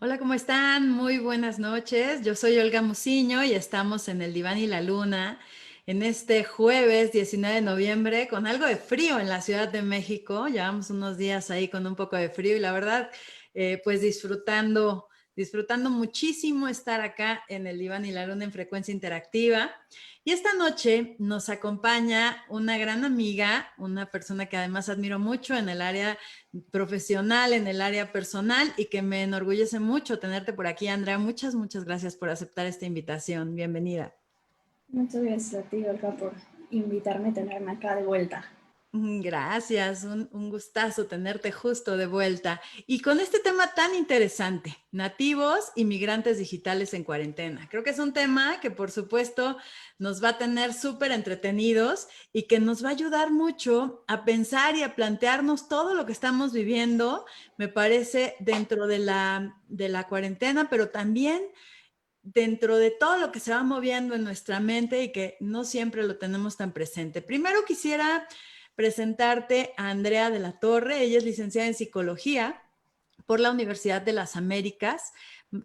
Hola, ¿cómo están? Muy buenas noches. Yo soy Olga Musiño y estamos en el Diván y la Luna en este jueves 19 de noviembre con algo de frío en la Ciudad de México. Llevamos unos días ahí con un poco de frío y la verdad, pues disfrutando muchísimo estar acá en el Diván y la Luna en frecuencia interactiva. Y esta noche nos acompaña una gran amiga, una persona que además admiro mucho en el área profesional, en el área personal y que me enorgullece mucho tenerte por aquí, Andrea. Muchas gracias por aceptar esta invitación. Bienvenida. Muchas gracias a ti, Olga, por invitarme a tenerme acá de vuelta. Gracias, un gustazo tenerte justo de vuelta. Y con este tema tan interesante, nativos y migrantes digitales en cuarentena. Creo que es un tema que por supuesto nos va a tener súper entretenidos y que nos va a ayudar mucho a pensar y a plantearnos todo lo que estamos viviendo, me parece, dentro de la cuarentena, pero también dentro de todo lo que se va moviendo en nuestra mente y que no siempre lo tenemos tan presente. Primero quisiera presentarte a Andrea de la Torre. Ella es licenciada en psicología por la Universidad de las Américas.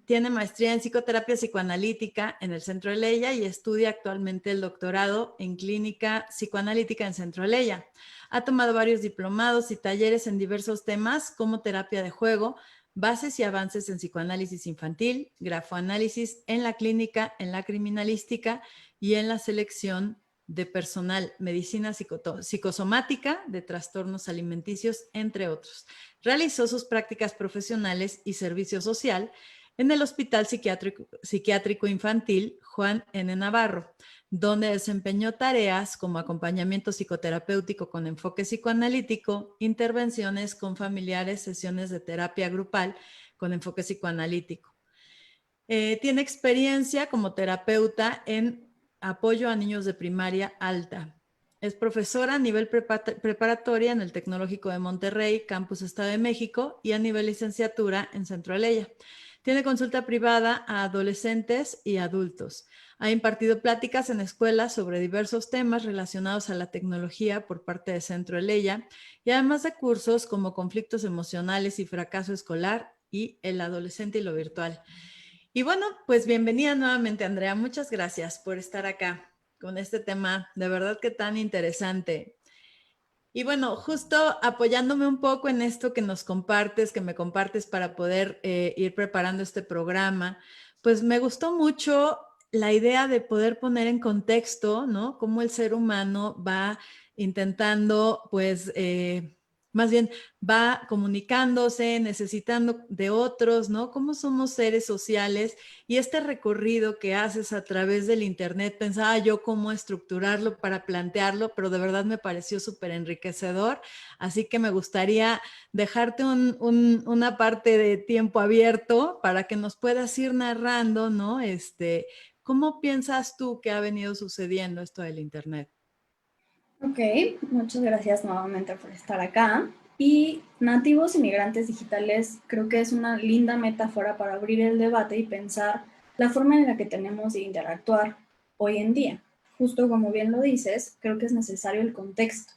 Tiene maestría en psicoterapia psicoanalítica en el Centro Eleya y estudia actualmente el doctorado en clínica psicoanalítica en Centro Eleya. Ha tomado varios diplomados y talleres en diversos temas como terapia de juego, bases y avances en psicoanálisis infantil, grafoanálisis en la clínica, en la criminalística y en la selección de personal, medicina psicosomática de trastornos alimenticios, entre otros. Realizó sus prácticas profesionales y servicio social en el Hospital Psiquiátrico Infantil Juan N. Navarro, donde desempeñó tareas como acompañamiento psicoterapéutico con enfoque psicoanalítico, intervenciones con familiares, sesiones de terapia grupal con enfoque psicoanalítico. Tiene experiencia como terapeuta en apoyo a niños de primaria alta. Es profesora a nivel preparatoria en el Tecnológico de Monterrey, Campus Estado de México, y a nivel licenciatura en Centro Eleya. Tiene consulta privada a adolescentes y adultos. Ha impartido pláticas en escuelas sobre diversos temas relacionados a la tecnología por parte de Centro Eleya y además de cursos como conflictos emocionales y fracaso escolar y el adolescente y lo virtual. Y bueno, pues bienvenida nuevamente, Andrea. Muchas gracias por estar acá con este tema de verdad que tan interesante. Y bueno, justo apoyándome un poco en esto que nos compartes, que me compartes para poder ir preparando este programa, pues me gustó mucho la idea de poder poner en contexto, ¿no? Cómo el ser humano va intentando, pues, más bien va comunicándose, necesitando de otros, ¿no? Cómo somos seres sociales y este recorrido que haces a través del internet, pensaba yo cómo estructurarlo para plantearlo, pero de verdad me pareció súper enriquecedor, así que me gustaría dejarte una parte de tiempo abierto para que nos puedas ir narrando, ¿no? ¿Cómo piensas tú que ha venido sucediendo esto del internet? Ok, muchas gracias nuevamente por estar acá. Y nativos inmigrantes digitales creo que es una linda metáfora para abrir el debate y pensar la forma en la que tenemos de interactuar hoy en día. Justo como bien lo dices, creo que es necesario el contexto,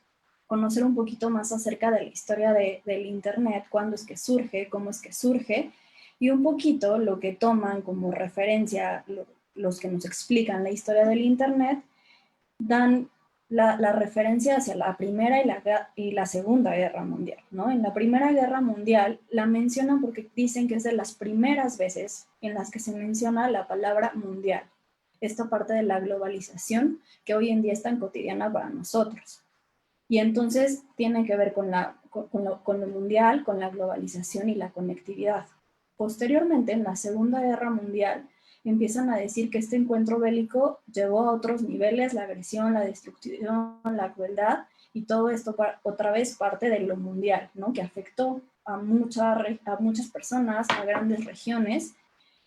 conocer un poquito más acerca de la historia del Internet, cuándo es que surge, cómo es que surge, y un poquito lo que toman como referencia los que nos explican la historia del Internet, dan la referencia hacia la Primera y la Segunda Guerra Mundial, ¿no? En la Primera Guerra Mundial la mencionan porque dicen que es de las primeras veces en las que se menciona la palabra mundial, esta parte de la globalización que hoy en día es tan cotidiana para nosotros. Y entonces tiene que ver con lo mundial, con la globalización y la conectividad. Posteriormente, en la Segunda Guerra Mundial, empiezan a decir que este encuentro bélico llevó a otros niveles, la agresión, la destrucción, la crueldad, y todo esto otra vez parte de lo mundial, ¿no? Que afectó a muchas personas, a grandes regiones.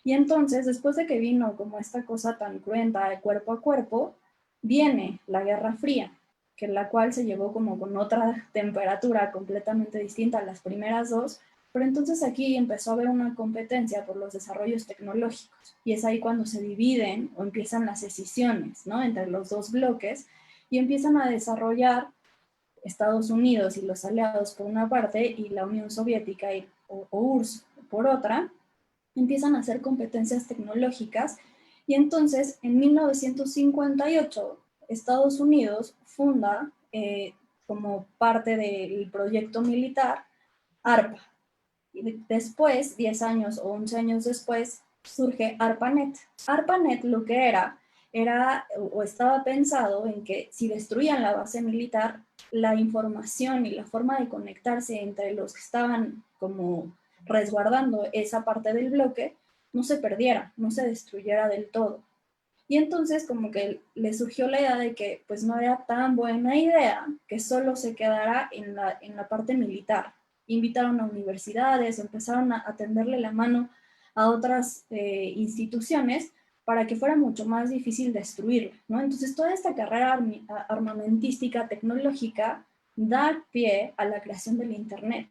Y entonces, después de que vino como esta cosa tan cruenta de cuerpo a cuerpo, viene la Guerra Fría, que la cual se llevó como con otra temperatura completamente distinta a las primeras dos, pero entonces aquí empezó a haber una competencia por los desarrollos tecnológicos y es ahí cuando se dividen o empiezan las decisiones, ¿no? Entre los dos bloques y empiezan a desarrollar Estados Unidos y los aliados por una parte y la Unión Soviética o URSS por otra, empiezan a hacer competencias tecnológicas y entonces en 1958 Estados Unidos funda como parte del proyecto militar ARPA. Y después, 10 años o 11 años después, surge ARPANET. ARPANET lo que era o estaba pensado en que si destruían la base militar, la información y la forma de conectarse entre los que estaban como resguardando esa parte del bloque no se perdiera, no se destruyera del todo. Y entonces como que le surgió la idea de que pues no era tan buena idea que solo se quedara en la parte militar. Invitaron a universidades, empezaron a tenderle la mano a otras instituciones para que fuera mucho más difícil destruirla, ¿no? Entonces toda esta carrera armamentística, tecnológica, da pie a la creación del Internet.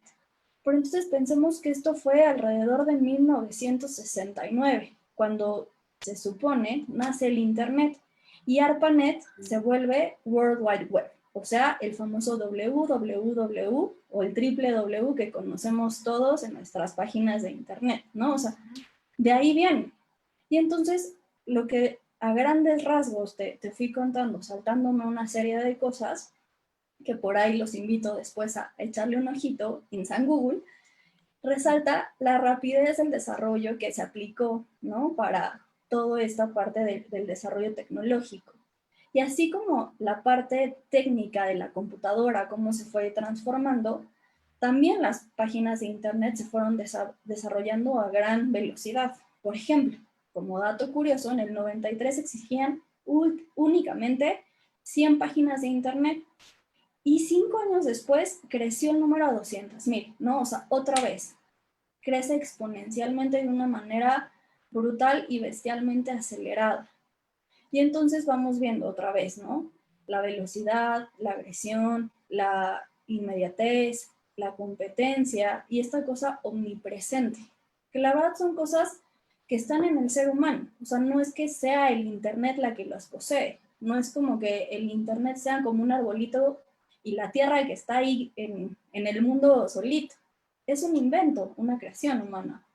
Pero entonces pensemos que esto fue alrededor de 1969, cuando se supone, nace el Internet y ARPANET se vuelve World Wide Web, o sea, el famoso www o el triple W que conocemos todos en nuestras páginas de Internet, ¿no? O sea, de ahí viene. Y entonces, lo que a grandes rasgos te fui contando, saltándome una serie de cosas, que por ahí los invito después a echarle un ojito en San Google, resalta la rapidez del desarrollo que se aplicó, ¿no? Para toda esta parte del desarrollo tecnológico. Y así como la parte técnica de la computadora, cómo se fue transformando, también las páginas de Internet se fueron desarrollando a gran velocidad. Por ejemplo, como dato curioso, en el 93 existían únicamente 100 páginas de Internet y 5 años después creció el número a 200,000, ¿no? O sea, otra vez, crece exponencialmente de una manera brutal y bestialmente acelerada. Y entonces vamos viendo otra vez, ¿no? La velocidad, la agresión, la inmediatez, la competencia y esta cosa omnipresente, que la verdad son cosas que están en el ser humano. O sea, no es que sea el Internet la que las posee, no es como que el Internet sea como un arbolito y la tierra que está ahí en el mundo solito. Es un invento, una creación humana.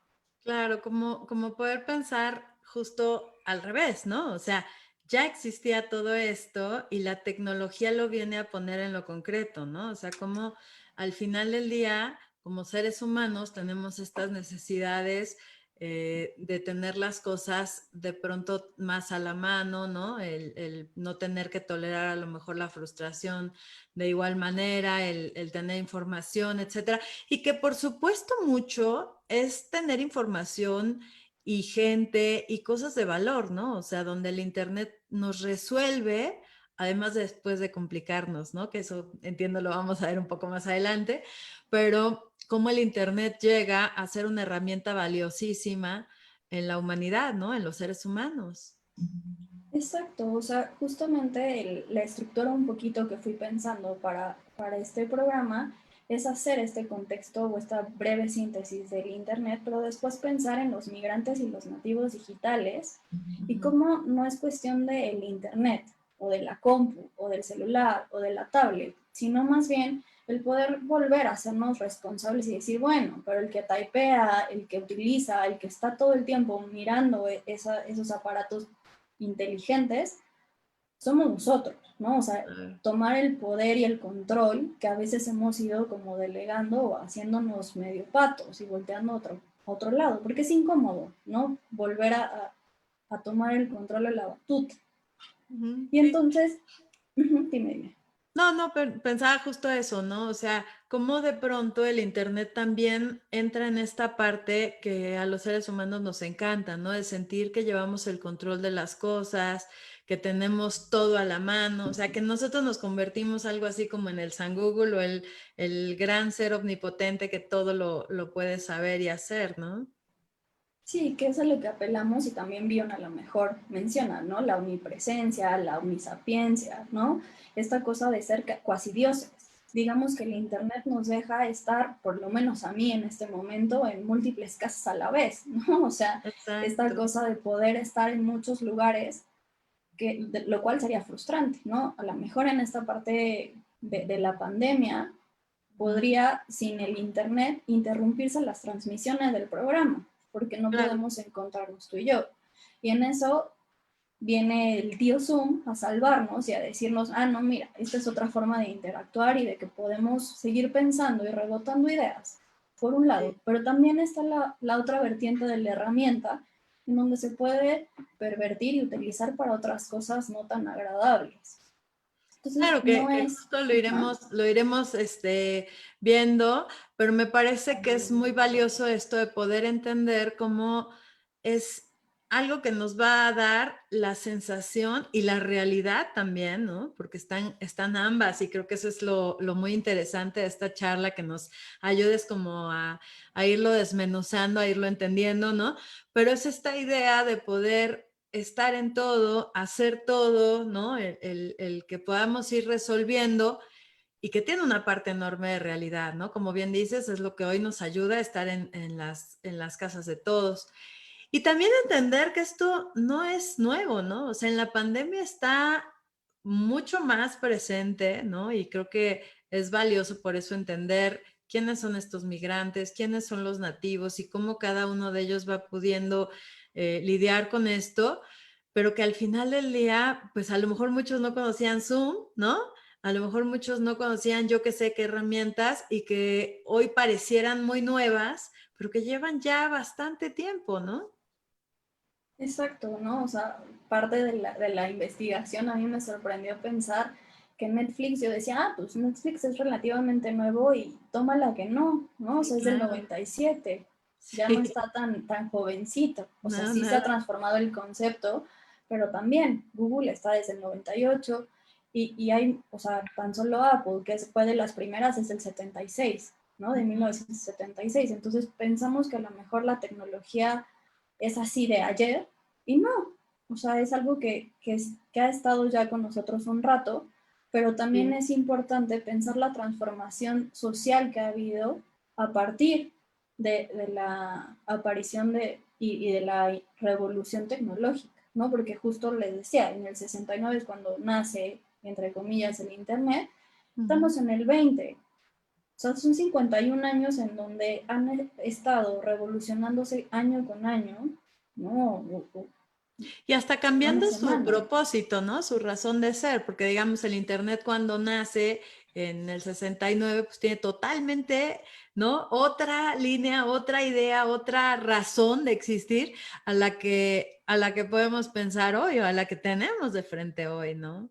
Claro, como poder pensar justo al revés, ¿no? O sea, ya existía todo esto y la tecnología lo viene a poner en lo concreto, ¿no? O sea, como al final del día, como seres humanos, tenemos estas necesidades de tener las cosas de pronto más a la mano, ¿no? El no tener que tolerar a lo mejor la frustración de igual manera, el tener información, etcétera. Y que por supuesto mucho es tener información y gente y cosas de valor, ¿no? O sea, donde el Internet nos resuelve, además de después de complicarnos, ¿no? Que eso entiendo lo vamos a ver un poco más adelante, pero cómo el Internet llega a ser una herramienta valiosísima en la humanidad, ¿no? En los seres humanos. Exacto, o sea, justamente la estructura un poquito que fui pensando para este programa es hacer este contexto o esta breve síntesis del Internet, pero después pensar en los migrantes y los nativos digitales y cómo no es cuestión del Internet o de la compu o del celular o de la tablet, sino más bien el poder volver a hacernos responsables y decir, bueno, pero el que typea, el que utiliza, el que está todo el tiempo mirando esos aparatos inteligentes, somos nosotros, ¿no? O sea, tomar el poder y el control que a veces hemos ido como delegando o haciéndonos medio patos y volteando a otro lado, porque es incómodo, ¿no? Volver a tomar el control de la batuta. Y Sí. entonces, dime. No, pensaba justo eso, ¿no? O sea, cómo de pronto el Internet también entra en esta parte que a los seres humanos nos encanta, ¿no? De sentir que llevamos el control de las cosas, que tenemos todo a la mano, o sea, que nosotros nos convertimos algo así como en el San Google o el gran ser omnipotente que todo lo puede saber y hacer, ¿no? Sí, que es a lo que apelamos y también Bion a lo mejor menciona, ¿no? La omnipresencia, la omnisapiencia, ¿no? Esta cosa de ser cuasi dioses. Digamos que el Internet nos deja estar, por lo menos a mí en este momento, en múltiples casas a la vez, ¿no? O sea, esta Exacto. cosa de poder estar en muchos lugares, lo cual sería frustrante, ¿no? A lo mejor en esta parte de la pandemia podría, sin el Internet, interrumpirse las transmisiones del programa. porque no Claro. podemos encontrarnos tú y yo. Y en eso viene el tío Zoom a salvarnos y a decirnos, ah, no, mira, esta es otra forma de interactuar y de que podemos seguir pensando y rebotando ideas, por un lado, Sí. pero también está la otra vertiente de la herramienta, en donde se puede pervertir y utilizar para otras cosas no tan agradables. Entonces, Claro no que es... justo Ajá. lo iremos viendo, pero me parece que es muy valioso esto de poder entender cómo es algo que nos va a dar la sensación y la realidad también, ¿no? Porque están ambas y creo que eso es lo muy interesante de esta charla, que nos ayudes como a irlo desmenuzando, a irlo entendiendo, ¿no? Pero es esta idea de poder estar en todo, hacer todo, ¿no? El que podamos ir resolviendo y que tiene una parte enorme de realidad, ¿no? Como bien dices, es lo que hoy nos ayuda a estar en las casas de todos. Y también entender que esto no es nuevo, ¿no? O sea, en la pandemia está mucho más presente, ¿no? Y creo que es valioso por eso entender quiénes son estos migrantes, quiénes son los nativos y cómo cada uno de ellos va pudiendo lidiar con esto, pero que al final del día, pues a lo mejor muchos no conocían Zoom, ¿no? A lo mejor muchos no conocían yo qué sé qué herramientas y que hoy parecieran muy nuevas, pero que llevan ya bastante tiempo, ¿no? Exacto, ¿no? O sea, parte de la investigación a mí me sorprendió pensar que Netflix, yo decía, ah, pues Netflix es relativamente nuevo y tómala que no, ¿no? O Sí, sea, es del claro. 97, ya no Sí, está tan jovencito. O sea, no, sí se ha nada. transformado el concepto, pero también Google está desde el 98 y hay, o sea, tan solo Apple, que fue de las primeras, es del 76, ¿no? De 1976. Entonces pensamos que a lo mejor la tecnología es así de ayer y no, o sea, es algo que ha estado ya con nosotros un rato, pero también Sí. es importante pensar la transformación social que ha habido a partir de la aparición y de la revolución tecnológica, ¿no? Porque justo les decía, en el 69 es cuando nace, entre comillas, el Internet, Ujú. estamos en el 20, o sea, son 51 años en donde han estado revolucionándose año con año, ¿no? Y hasta Semana a cambiando su semana. propósito, ¿no? Su razón de ser, porque digamos el Internet cuando nace en el 69, pues tiene totalmente, ¿no? Otra línea, otra idea, otra razón de existir a la que podemos pensar hoy o a la que tenemos de frente hoy, ¿no?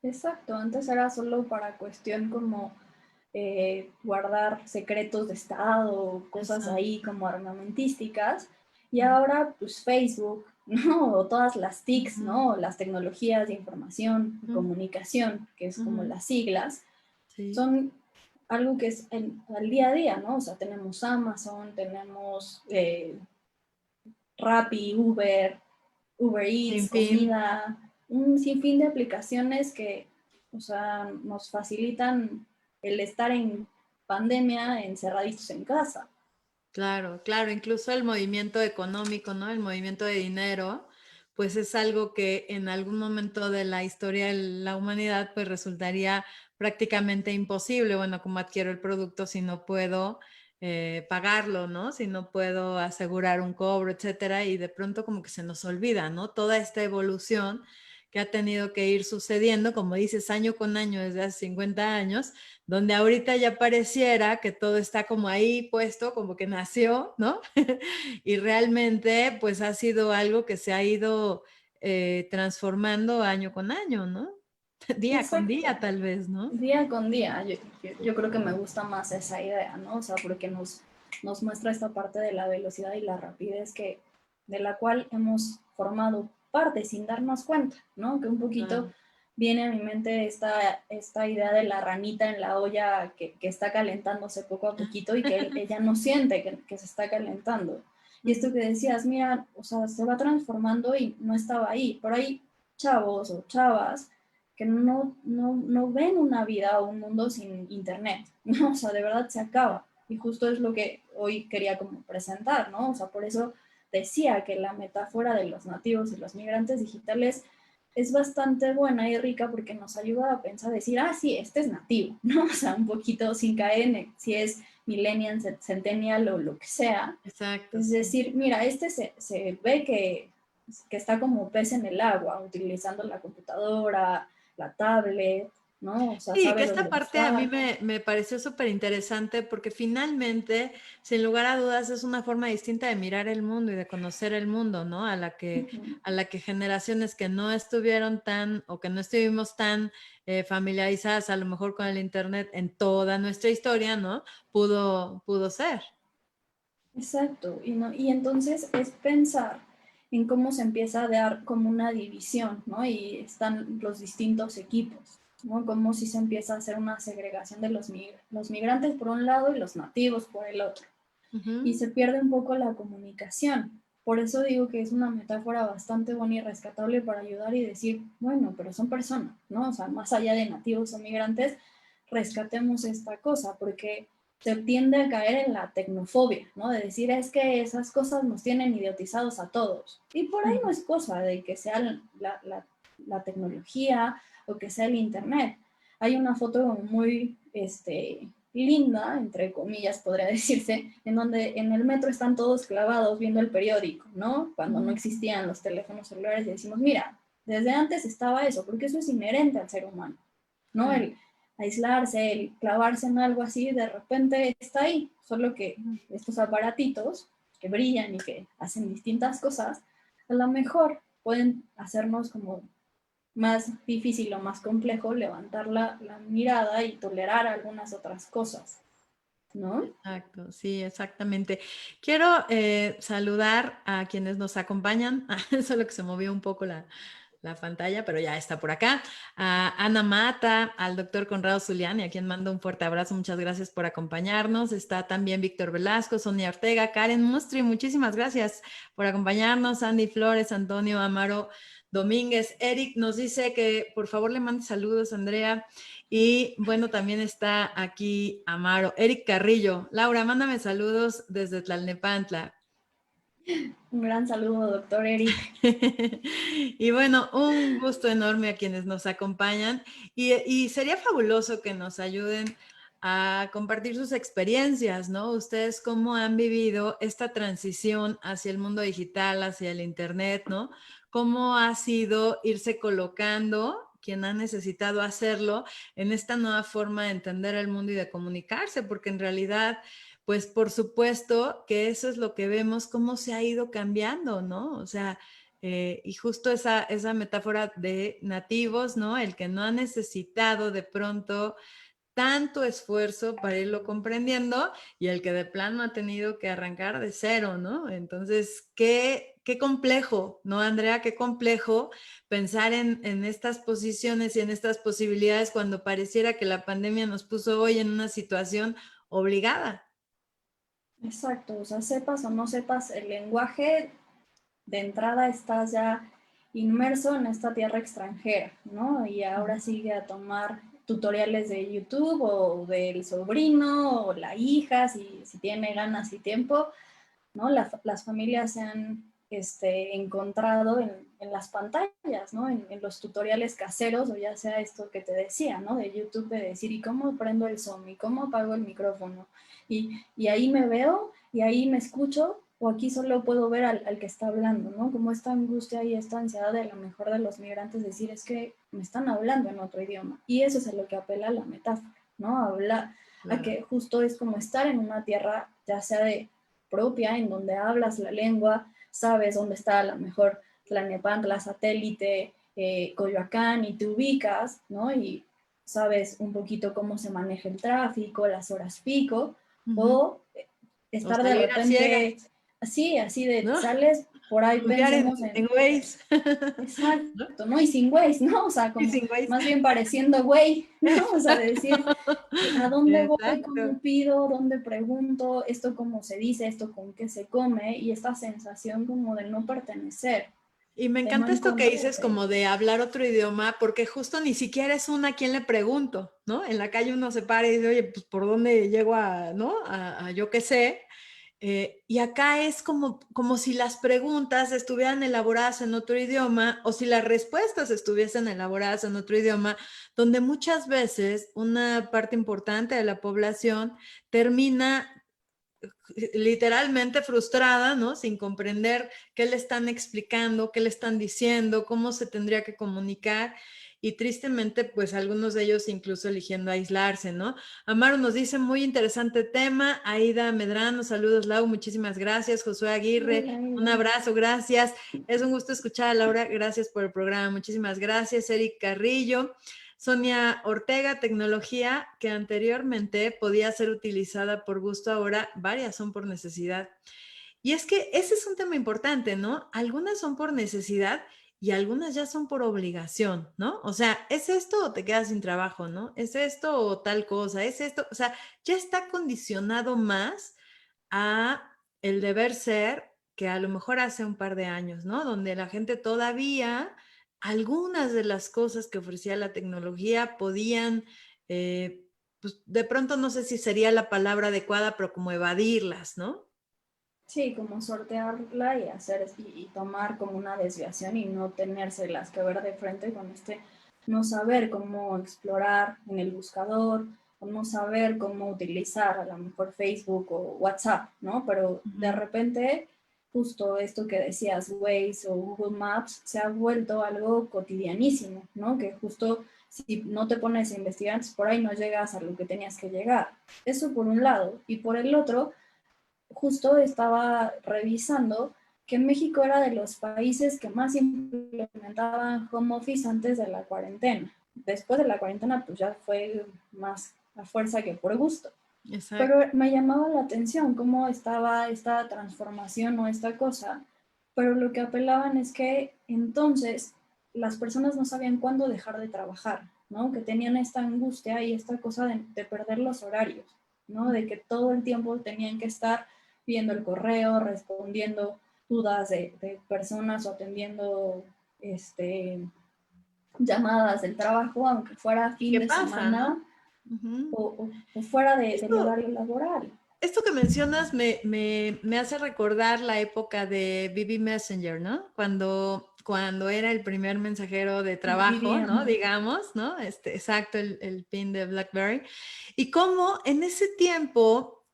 Exacto, antes era solo para cuestión como guardar secretos de Estado, cosas Exacto. ahí como armamentísticas, y ahora pues Facebook, ¿no? O todas las TICs, Ujú, ¿no? Las tecnologías de información y ujú, comunicación, que es como ujú. las siglas, Sí, son algo que es al día a día, ¿no? O sea, tenemos Amazon, tenemos Rappi, Uber sin Eats, fin. comida, un sinfín de aplicaciones que, o sea, nos facilitan el estar en pandemia encerraditos en casa. Claro, claro, incluso el movimiento económico, ¿no? El movimiento de dinero, pues es algo que en algún momento de la historia de la humanidad, pues resultaría prácticamente imposible. Bueno, ¿cómo adquiero el producto si no puedo pagarlo, ¿no? Si no puedo asegurar un cobro, etcétera, y de pronto como que se nos olvida, ¿no? Toda esta evolución que ha tenido que ir sucediendo, como dices, año con año desde hace 50 años, donde ahorita ya pareciera que todo está como ahí puesto, como que nació, ¿no? Y realmente pues ha sido algo que se ha ido transformando año con año, ¿no? Día con Exacto, día tal vez, ¿no? día con día. Yo creo que me gusta más esa idea, ¿no? O sea, porque nos muestra esta parte de la velocidad y la rapidez de la cual hemos formado parte sin darnos cuenta, ¿no? Que un poquito Claro. viene a mi mente esta idea de la ranita en la olla que está calentándose poco a poquito y que ella no siente que se está calentando. Y esto que decías, mira, o sea, se va transformando y no estaba ahí, pero hay chavos o chavas que no ven una vida o un mundo sin internet, ¿no? O sea, de verdad se acaba. Y justo es lo que hoy quería como presentar, ¿no? O sea, por eso decía que la metáfora de los nativos y los migrantes digitales es bastante buena y rica porque nos ayuda a pensar, decir, ah, sí, este es nativo, ¿no? O sea, un poquito sin caer en si es millennial, centennial o lo que sea. Exacto. Es Sí. decir, mira, se ve que está como pez en el agua, utilizando la computadora, la tablet, ¿no? O sea, Sí, que sabe esta dónde parte a mí buscar. me pareció súper interesante porque finalmente, sin lugar a dudas, es una forma distinta de mirar el mundo y de conocer el mundo, ¿no? Ujú. A la que generaciones que no estuvieron tan o que no estuvimos tan familiarizadas a lo mejor con el Internet en toda nuestra historia, ¿no? Pudo ser. Exacto, y entonces es pensar en cómo se empieza a dar como una división, ¿no? Y están los distintos equipos, ¿no? Como si se empieza a hacer una segregación de los migrantes por un lado y los nativos por el otro. Y Ujú. se pierde un poco la comunicación. Por eso digo que es una metáfora bastante buena y rescatable para ayudar y decir, bueno, pero son personas, ¿no? O sea, más allá de nativos o migrantes, rescatemos esta cosa, porque se tiende a caer en la tecnofobia, ¿no? De decir, es que esas cosas nos tienen idiotizados a todos. Y por ahí no es cosa de que sea la tecnología o que sea el Internet. Hay una foto muy linda, entre comillas podría decirse, en donde en el metro están todos clavados viendo el periódico, ¿no? Cuando no existían los teléfonos celulares y decimos, mira, desde antes estaba eso, porque eso es inherente al ser humano, ¿no? Claro. El aislarse, el clavarse en algo así, de repente está ahí, solo que estos aparatitos que brillan y que hacen distintas cosas, a lo mejor pueden hacernos como más difícil o más complejo levantar la mirada y tolerar algunas otras cosas, ¿no? Exacto, sí, exactamente. Quiero saludar a quienes nos acompañan, solo que se movió un poco la pantalla, pero ya está por acá. A Ana Mata, al doctor Conrado Zuliani, a quien mando un fuerte abrazo, muchas gracias por acompañarnos. Está también Víctor Velasco, Sonia Ortega, Karen Mustri, muchísimas gracias por acompañarnos. Andy Flores, Antonio Amaro Domínguez. Eric nos dice que por favor le mande saludos, Andrea. Y bueno, también está aquí Amaro, Eric Carrillo. Laura, mándame saludos desde Tlalnepantla. Un gran saludo, doctor Eric. Y bueno, un gusto enorme a quienes nos acompañan y sería fabuloso que nos ayuden a compartir sus experiencias, ¿no? Ustedes cómo han vivido esta transición hacia el mundo digital, hacia el Internet, ¿no? ¿Cómo ha sido irse colocando, quien ha necesitado hacerlo, en esta nueva forma de entender el mundo y de comunicarse? Porque en realidad pues por supuesto que eso es lo que vemos, cómo se ha ido cambiando, ¿no? O sea, y justo esa metáfora de nativos, ¿no? El que no ha necesitado de pronto tanto esfuerzo para irlo comprendiendo y el que de plano ha tenido que arrancar de cero, ¿no? Entonces, qué complejo, ¿no, Andrea? Qué complejo pensar en estas posiciones y en estas posibilidades cuando pareciera que la pandemia nos puso hoy en una situación obligada. Exacto, o sea, sepas o no sepas el lenguaje, de entrada estás ya inmerso en esta tierra extranjera, ¿no? Y ahora sigue a tomar tutoriales de YouTube o del sobrino o la hija, si tiene ganas y tiempo, ¿no? Las familias se han encontrado en las pantallas, ¿no? En los tutoriales caseros, o ya sea esto que te decía, ¿no? De YouTube, de decir, ¿y cómo prendo el Zoom? ¿Y cómo apago el micrófono? Y ahí me veo, y ahí me escucho, o aquí solo puedo ver al que está hablando, ¿no? Como esta angustia y esta ansiedad de lo mejor de los migrantes, decir, es que me están hablando en otro idioma. Y eso es a lo que apela la metáfora, ¿no? Habla a Claro. que justo es como estar en una tierra, ya sea de propia, en donde hablas la lengua, sabes dónde está a lo mejor Tlalnepantla, satélite, Coyoacán, y te ubicas, ¿no? Y sabes un poquito cómo se maneja el tráfico, las horas pico, Ujú. o O estar de salir a repente ciegas, así de ¿no? sales por ahí, Confiar pensemos en en, Waze, ¿no? exacto, ¿no? Y sin Waze, ¿no? O sea, Y como sin Waze. más bien pareciendo güey, ¿no? O sea, de Exacto. decir, ¿a dónde voy? Exacto. ¿Cómo pido? ¿Dónde pregunto? ¿Esto cómo se dice? ¿Esto con qué se come? Y esta sensación como de no pertenecer, Y me de no encanta esto que dices encontrarte. como de hablar otro idioma, porque justo ni siquiera es una a quien le pregunto, ¿no? En la calle uno se para y dice, oye, pues ¿por dónde llego a, no? A yo qué sé. Y acá es como si las preguntas estuvieran elaboradas en otro idioma o si las respuestas estuviesen elaboradas en otro idioma, donde muchas veces una parte importante de la población termina literalmente frustrada, ¿no? Sin comprender qué le están explicando, qué le están diciendo, cómo se tendría que comunicar. Y tristemente, pues algunos de ellos incluso eligiendo aislarse, ¿no? Amaro nos dice, muy interesante tema. Aida Medrano, saludos, Lau, muchísimas gracias. Josué Aguirre, Hola, un Aida. abrazo, gracias. Es un gusto escuchar a Laura, gracias por el programa, muchísimas gracias. Eric Carrillo. Sonia Ortega, tecnología que anteriormente podía ser utilizada por gusto, ahora varias son por necesidad. Y es que ese es un tema importante, ¿no? Algunas son por necesidad y algunas ya son por obligación, ¿no? O sea, ¿es esto o te quedas sin trabajo, ¿no? ¿Es esto o tal cosa? ¿Es esto? O sea, ya está condicionado más a el deber ser que a lo mejor hace un par de años, ¿no? Donde la gente todavía, algunas de las cosas que ofrecía la tecnología podían, pues de pronto no sé si sería la palabra adecuada, pero como evadirlas, ¿no? Sí, como sortearla y hacer y tomar como una desviación y no tenérselas que ver de frente con no saber cómo explorar en el buscador, o no saber cómo utilizar a lo mejor Facebook o WhatsApp, ¿no? Pero de repente, justo esto que decías, Waze o Google Maps, se ha vuelto algo cotidianísimo, ¿no? Que justo si no te pones a investigar, por ahí no llegas a lo que tenías que llegar. Eso por un lado. Y por el otro, justo estaba revisando que México era de los países que más implementaban home office antes de la cuarentena. Después de la cuarentena, pues ya fue más a fuerza que por gusto. Exacto. Pero me llamaba la atención cómo estaba esta transformación o esta cosa, pero lo que apelaban es que entonces las personas no sabían cuándo dejar de trabajar, ¿no? Que tenían esta angustia y esta cosa de perder los horarios, ¿no? De que todo el tiempo tenían que estar viendo el correo, respondiendo dudas de personas o atendiendo llamadas del trabajo, aunque fuera fin ¿Qué de pasa, no? semana Uh-huh. o fuera del Esto, horario laboral. esto que mencionas me hace recordar la época de BB Messenger, ¿no? Cuando era el primer mensajero de trabajo, ¿no? BBM. Digamos, ¿no? Exacto, el pin de BlackBerry. Y cómo en ese tiempo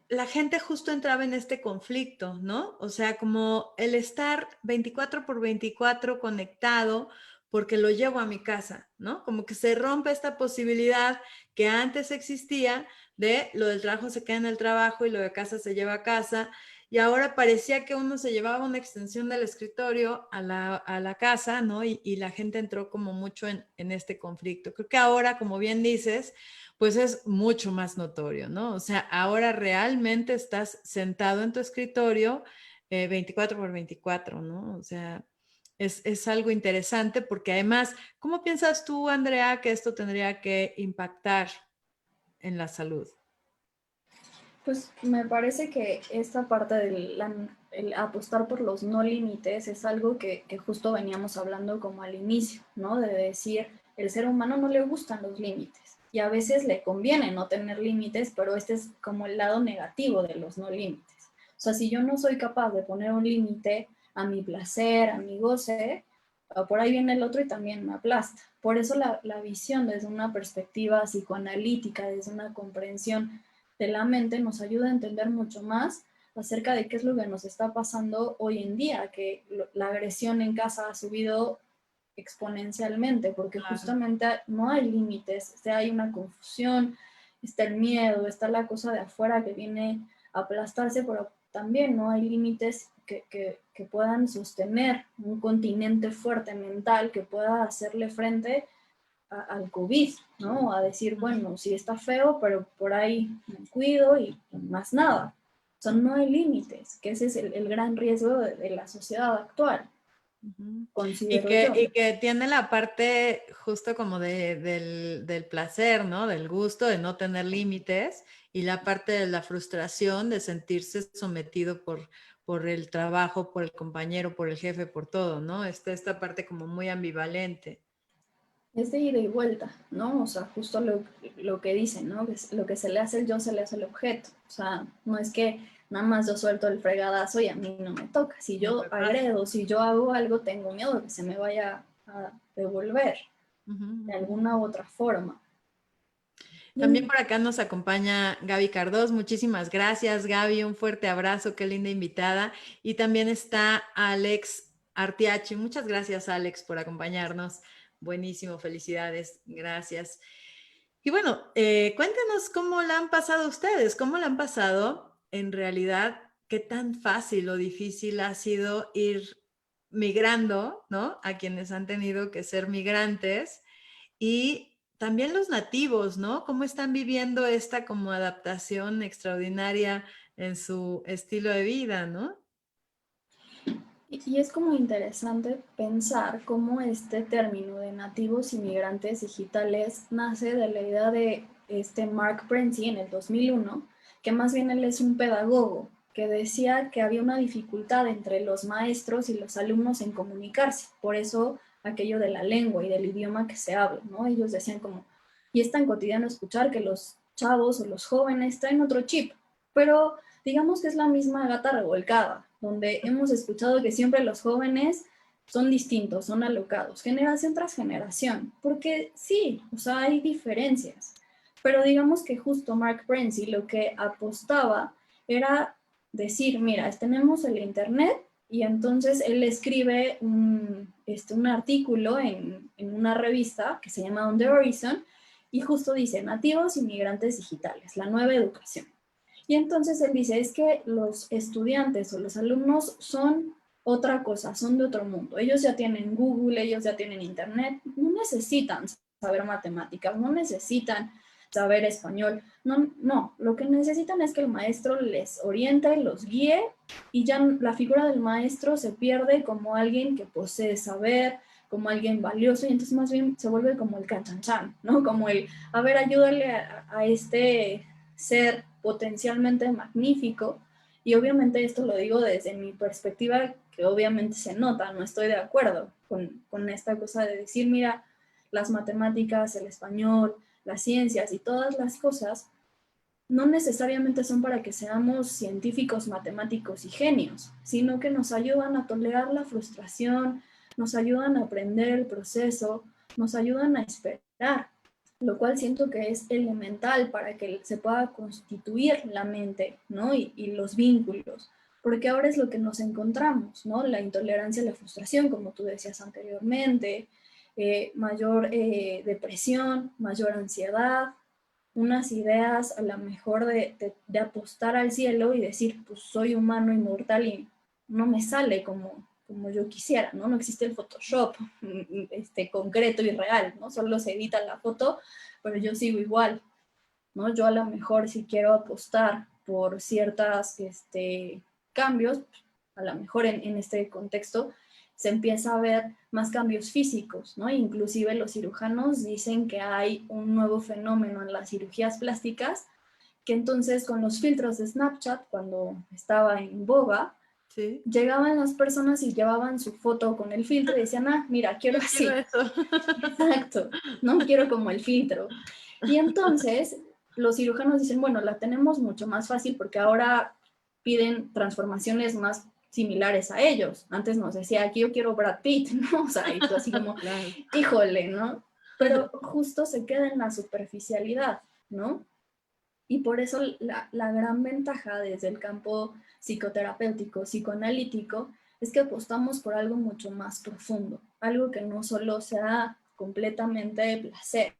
la gente justo entraba en este conflicto, ¿no? O sea, como el estar 24/24 conectado porque lo llevo a mi casa, ¿no? Como que se rompe esta posibilidad que antes existía de lo del trabajo se queda en el trabajo y lo de casa se lleva a casa. Y ahora parecía que uno se llevaba una extensión del escritorio a la casa, ¿no? Y la gente entró como mucho en este conflicto. Creo que ahora, como bien dices, pues es mucho más notorio, ¿no? O sea, ahora realmente estás sentado en tu escritorio 24/24, ¿no? O sea, es algo interesante porque además, ¿cómo piensas tú, Andrea, que esto tendría que impactar en la salud? Pues me parece que esta parte del el apostar por los no límites es algo que justo veníamos hablando como al inicio, ¿no? De decir, el ser humano no le gustan los límites y a veces le conviene no tener límites, pero este es como el lado negativo de los no límites. O sea, si yo no soy capaz de poner un límite a mi placer, a mi goce, por ahí viene el otro y también me aplasta. Por eso la visión desde una perspectiva psicoanalítica, desde una comprensión de la mente nos ayuda a entender mucho más acerca de qué es lo que nos está pasando hoy en día, que la agresión en casa ha subido exponencialmente, porque Claro. justamente no hay límites, o sea, hay una confusión, está el miedo, está la cosa de afuera que viene a aplastarse, pero también no hay límites que puedan sostener un continente fuerte mental que pueda hacerle frente al COVID, ¿no? A decir, bueno, sí está feo, pero por ahí me cuido y más nada. O sea, no hay límites, que ese es el gran riesgo de la sociedad actual, Ujú. considero yo. Y que tiene la parte justo como del placer, ¿no? Del gusto de no tener límites y la parte de la frustración de sentirse sometido por el trabajo, por el compañero, por el jefe, por todo, ¿no? Esta parte como muy ambivalente. Es de ida y vuelta, ¿no? O sea, justo lo que dicen, ¿no? Que lo que se le hace el yo, se le hace el objeto. O sea, no es que nada más yo suelto el fregadazo y a mí no me toca. Si No yo me pasa. agredo, si yo hago algo, tengo miedo de que se me vaya a devolver Ujú, de ujú. alguna u otra forma. También Y por acá nos acompaña Gaby Cardós. Muchísimas gracias, Gaby. Un fuerte abrazo, qué linda invitada. Y también está Alex Artiachi. Muchas gracias, Alex, por acompañarnos. Buenísimo, felicidades. Gracias. Y bueno, cuéntenos cómo la han pasado ustedes, cómo la han pasado en realidad, qué tan fácil o difícil ha sido ir migrando, ¿no? A quienes han tenido que ser migrantes y también los nativos, ¿no? ¿Cómo están viviendo esta como adaptación extraordinaria en su estilo de vida, ¿no? Y es como interesante pensar cómo este término de nativos inmigrantes digitales nace de la idea de Mark Prenzi en el 2001, que más bien él es un pedagogo, que decía que había una dificultad entre los maestros y los alumnos en comunicarse. Por eso aquello de la lengua y del idioma que se habla, ¿no? Ellos decían como, y es tan cotidiano escuchar que los chavos o los jóvenes traen otro chip, pero digamos que es la misma gata revolcada, donde hemos escuchado que siempre los jóvenes son distintos, son alocados, generación tras generación, porque sí, o sea, hay diferencias, pero digamos que justo Mark Prenzi lo que apostaba era decir, mira, tenemos el Internet y entonces él escribe un artículo en una revista que se llama On the Horizon y justo dice, nativos inmigrantes digitales, la nueva educación. Y entonces él dice, es que los estudiantes o los alumnos son otra cosa, son de otro mundo. Ellos ya tienen Google, ellos ya tienen Internet, no necesitan saber matemáticas, no necesitan saber español, no, no, lo que necesitan es que el maestro les oriente, los guíe y ya la figura del maestro se pierde como alguien que posee saber, como alguien valioso y entonces más bien se vuelve como el canchanchan, ¿no? Como el, a ver, ayúdale a este ser potencialmente magnífico. Y obviamente esto lo digo desde mi perspectiva, que obviamente se nota, no estoy de acuerdo con esta cosa de decir, mira, las matemáticas, el español, las ciencias y todas las cosas no necesariamente son para que seamos científicos, matemáticos y genios, sino que nos ayudan a tolerar la frustración, nos ayudan a aprender el proceso, nos ayudan a esperar, lo cual siento que es elemental para que se pueda constituir la mente, ¿no? Y los vínculos, porque ahora es lo que nos encontramos, ¿no? La intolerancia a la frustración, como tú decías anteriormente, mayor depresión, mayor ansiedad, unas ideas a lo mejor de apostar al cielo y decir, pues soy humano inmortal y no me sale como yo quisiera, ¿no? No existe el Photoshop concreto y real, ¿no? Solo se edita la foto, pero yo sigo igual, ¿no? Yo a lo mejor si quiero apostar por ciertos cambios, a lo mejor en este contexto, se empieza a ver más cambios físicos, ¿no? Inclusive los cirujanos dicen que hay un nuevo fenómeno en las cirugías plásticas, que entonces con los filtros de Snapchat, cuando estaba en boga, Sí. llegaban las personas y llevaban su foto con el filtro y decían, ah, mira, quiero Yo quiero así. eso. Exacto, no quiero como el filtro. Y entonces los cirujanos dicen, bueno, la tenemos mucho más fácil porque ahora piden transformaciones más similares a ellos. Antes nos decía, aquí yo quiero Brad Pitt, ¿no? O sea, y tú así como, Claro. híjole, ¿no? Pero justo se queda en la superficialidad, ¿no? Y por eso la gran ventaja desde el campo psicoterapéutico, psicoanalítico, es que apostamos por algo mucho más profundo, algo que no solo sea completamente de placer,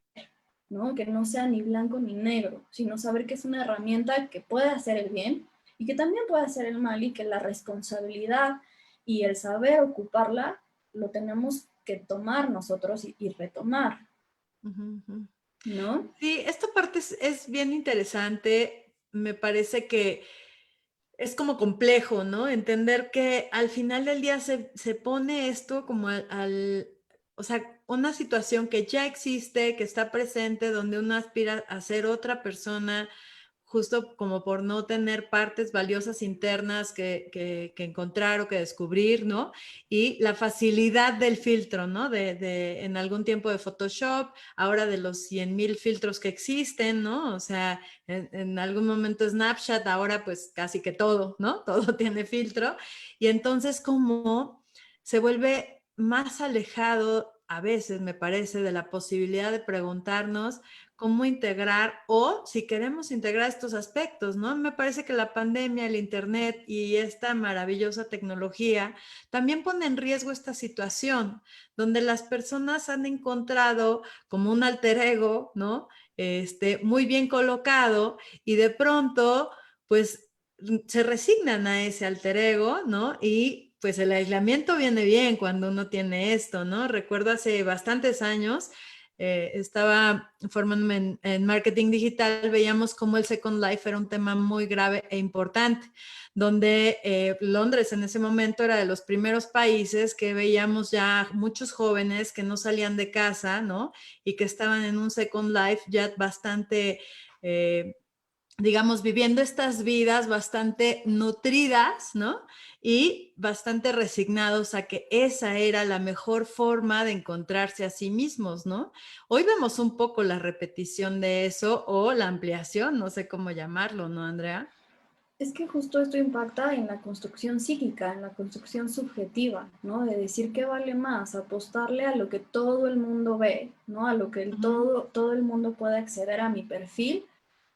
¿no? Que no sea ni blanco ni negro, sino saber que es una herramienta que puede hacer el bien y que también puede hacer el mal y que la responsabilidad y el saber ocuparla lo tenemos que tomar nosotros y retomar, Ujú, ujú. ¿no? Sí, esta parte es bien interesante. Me parece que es como complejo, ¿no? Entender que al final del día se pone esto como o sea, una situación que ya existe, que está presente, donde uno aspira a ser otra persona, justo como por no tener partes valiosas internas que encontrar o que descubrir, ¿no? Y la facilidad del filtro, ¿no? En algún tiempo de Photoshop, ahora de los 100,000 filtros que existen, ¿no? O sea, en algún momento Snapchat, ahora pues casi que todo, ¿no? Todo tiene filtro. Y entonces como se vuelve más alejado a veces, me parece, de la posibilidad de preguntarnos cómo integrar o si queremos integrar estos aspectos, ¿no? Me parece que la pandemia, el internet y esta maravillosa tecnología también pone en riesgo esta situación, donde las personas han encontrado como un alter ego, ¿no? Muy bien colocado y de pronto, pues se resignan a ese alter ego, ¿no? Y pues el aislamiento viene bien cuando uno tiene esto, ¿no? Recuerdo hace bastantes años, estaba formándome en marketing digital, veíamos cómo el Second Life era un tema muy grave e importante, donde Londres en ese momento era de los primeros países que veíamos ya muchos jóvenes que no salían de casa, ¿no? Y que estaban en un Second Life ya bastante... digamos, viviendo estas vidas bastante nutridas, ¿no? Y bastante resignados a que esa era la mejor forma de encontrarse a sí mismos, ¿no? Hoy vemos un poco la repetición de eso o la ampliación, no sé cómo llamarlo, ¿no, Andrea? Es que justo esto impacta en la construcción psíquica, en la construcción subjetiva, ¿no? De decir qué vale más, apostarle a lo que todo el mundo ve, ¿no? A lo que todo el mundo puede acceder a mi perfil,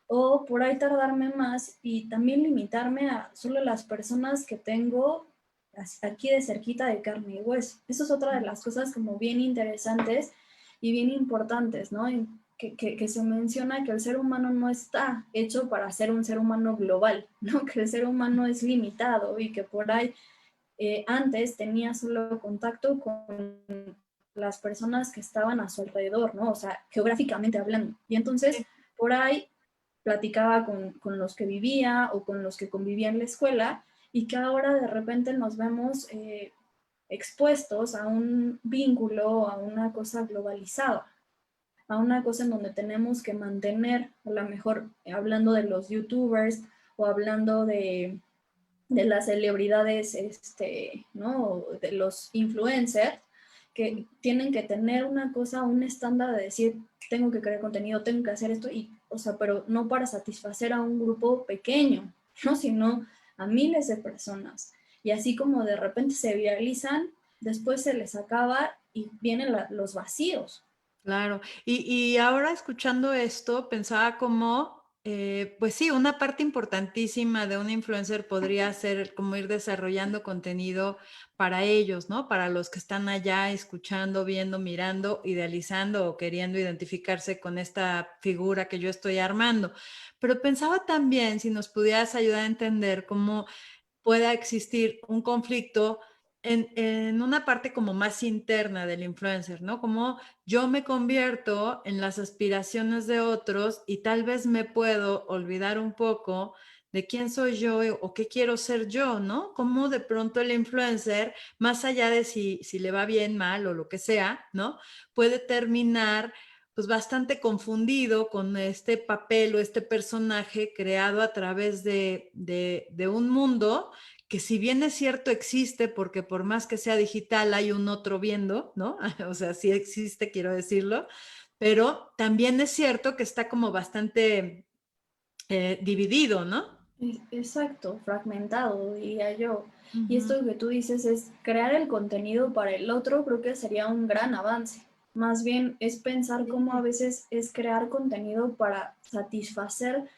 o por ahí tardarme más y también limitarme a solo las personas que tengo aquí de cerquita de carne y hueso. Eso es otra de las cosas como bien interesantes y bien importantes, ¿no? Que se menciona que el ser humano no está hecho para ser un ser humano global, ¿no? Que el ser humano es limitado y que por ahí antes tenía solo contacto con las personas que estaban a su alrededor, ¿no? O sea, geográficamente hablando. Y entonces, Sí. por ahí platicaba con los que vivía o con los que convivía en la escuela y que ahora de repente nos vemos expuestos a un vínculo, a una cosa globalizada, a una cosa en donde tenemos que mantener, a lo mejor hablando de los youtubers o hablando de las celebridades, ¿no? De los influencers, que tienen que tener una cosa, un estándar de decir, tengo que crear contenido, tengo que hacer esto, y, o sea, pero no para satisfacer a un grupo pequeño, ¿no? Sino a miles de personas. Y así como de repente se viralizan, después se les acaba y vienen los vacíos. Claro, y ahora escuchando esto, pensaba como, pues sí, una parte importantísima de un influencer podría ser como ir desarrollando contenido para ellos, ¿no? Para los que están allá escuchando, viendo, mirando, idealizando o queriendo identificarse con esta figura que yo estoy armando. Pero pensaba también si nos pudieras ayudar a entender cómo pueda existir un conflicto en una parte como más interna del influencer, ¿no? Como yo me convierto en las aspiraciones de otros y tal vez me puedo olvidar un poco de quién soy yo o qué quiero ser yo, ¿no? Como de pronto el influencer, más allá de si le va bien, mal o lo que sea, ¿no? Puede terminar pues bastante confundido con este papel o este personaje creado a través de un mundo que si bien es cierto existe, porque por más que sea digital hay un otro viendo, ¿no? O sea, sí existe, quiero decirlo, pero también es cierto que está como bastante dividido, ¿no? Exacto, fragmentado, diría yo. Uh Y -huh. esto que tú dices es crear el contenido para el otro, creo que sería un gran avance. Más bien es pensar cómo a Sí. veces es crear contenido para satisfacer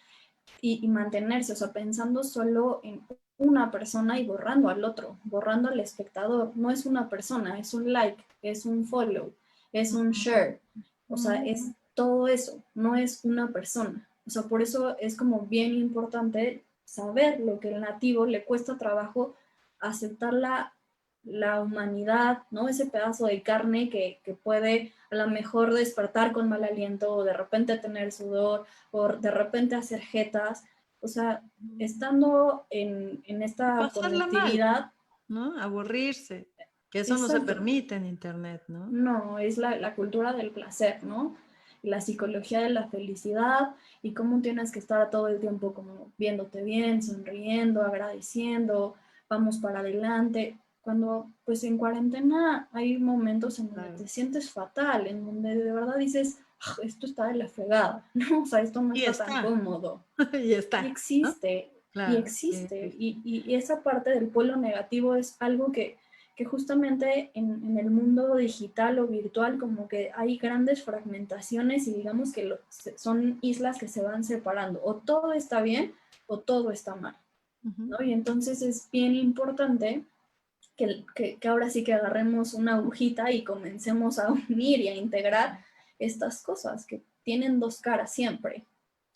y mantenerse, o sea, pensando solo en una persona y borrando al otro, borrando al espectador. No es una persona, es un like, es un follow, es un share, o sea, es todo eso, no es una persona. O sea, por eso es como bien importante saber lo que el nativo le cuesta trabajo aceptar la humanidad, ¿no? Ese pedazo de carne que puede a lo mejor despertar con mal aliento o de repente tener sudor o de repente hacer jetas. O sea, estando en esta Pasarla mal, conectividad, ¿no? Aburrirse, que eso no se exacto, permite en internet, ¿no? no, es la cultura del placer, ¿no? la psicología de la felicidad y cómo tienes que estar todo el tiempo como viéndote bien, sonriendo, agradeciendo, vamos para adelante. Cuando pues en cuarentena hay momentos en donde te sientes fatal, en donde de verdad dices, esto está de la fregada, ¿no? O sea, esto no Y está tan está, cómodo. y Y está, ¿no? existe, y Claro, sí, existe. sí. Y esa parte del polo negativo es algo que justamente en el mundo digital o virtual como que hay grandes fragmentaciones y digamos que son islas que se van separando. O todo está bien o todo está mal, Ujú. ¿no? Y entonces es bien importante que ahora sí que agarremos una agujita y comencemos a unir y a integrar estas cosas que tienen dos caras siempre.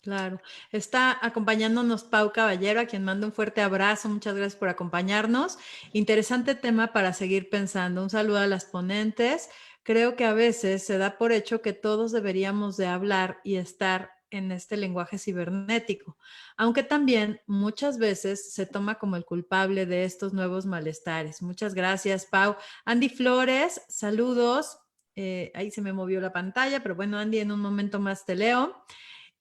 Claro. Está acompañándonos Pau Caballero, a quien mando un fuerte abrazo. Muchas gracias por acompañarnos. Interesante tema para seguir pensando. Un saludo a las ponentes. Creo que a veces se da por hecho que todos deberíamos de hablar y estar en este lenguaje cibernético, aunque también muchas veces se toma como el culpable de estos nuevos malestares. Muchas gracias, Pau. Andy Flores, saludos. Ahí se me movió la pantalla, pero bueno, Andy, en un momento más te leo.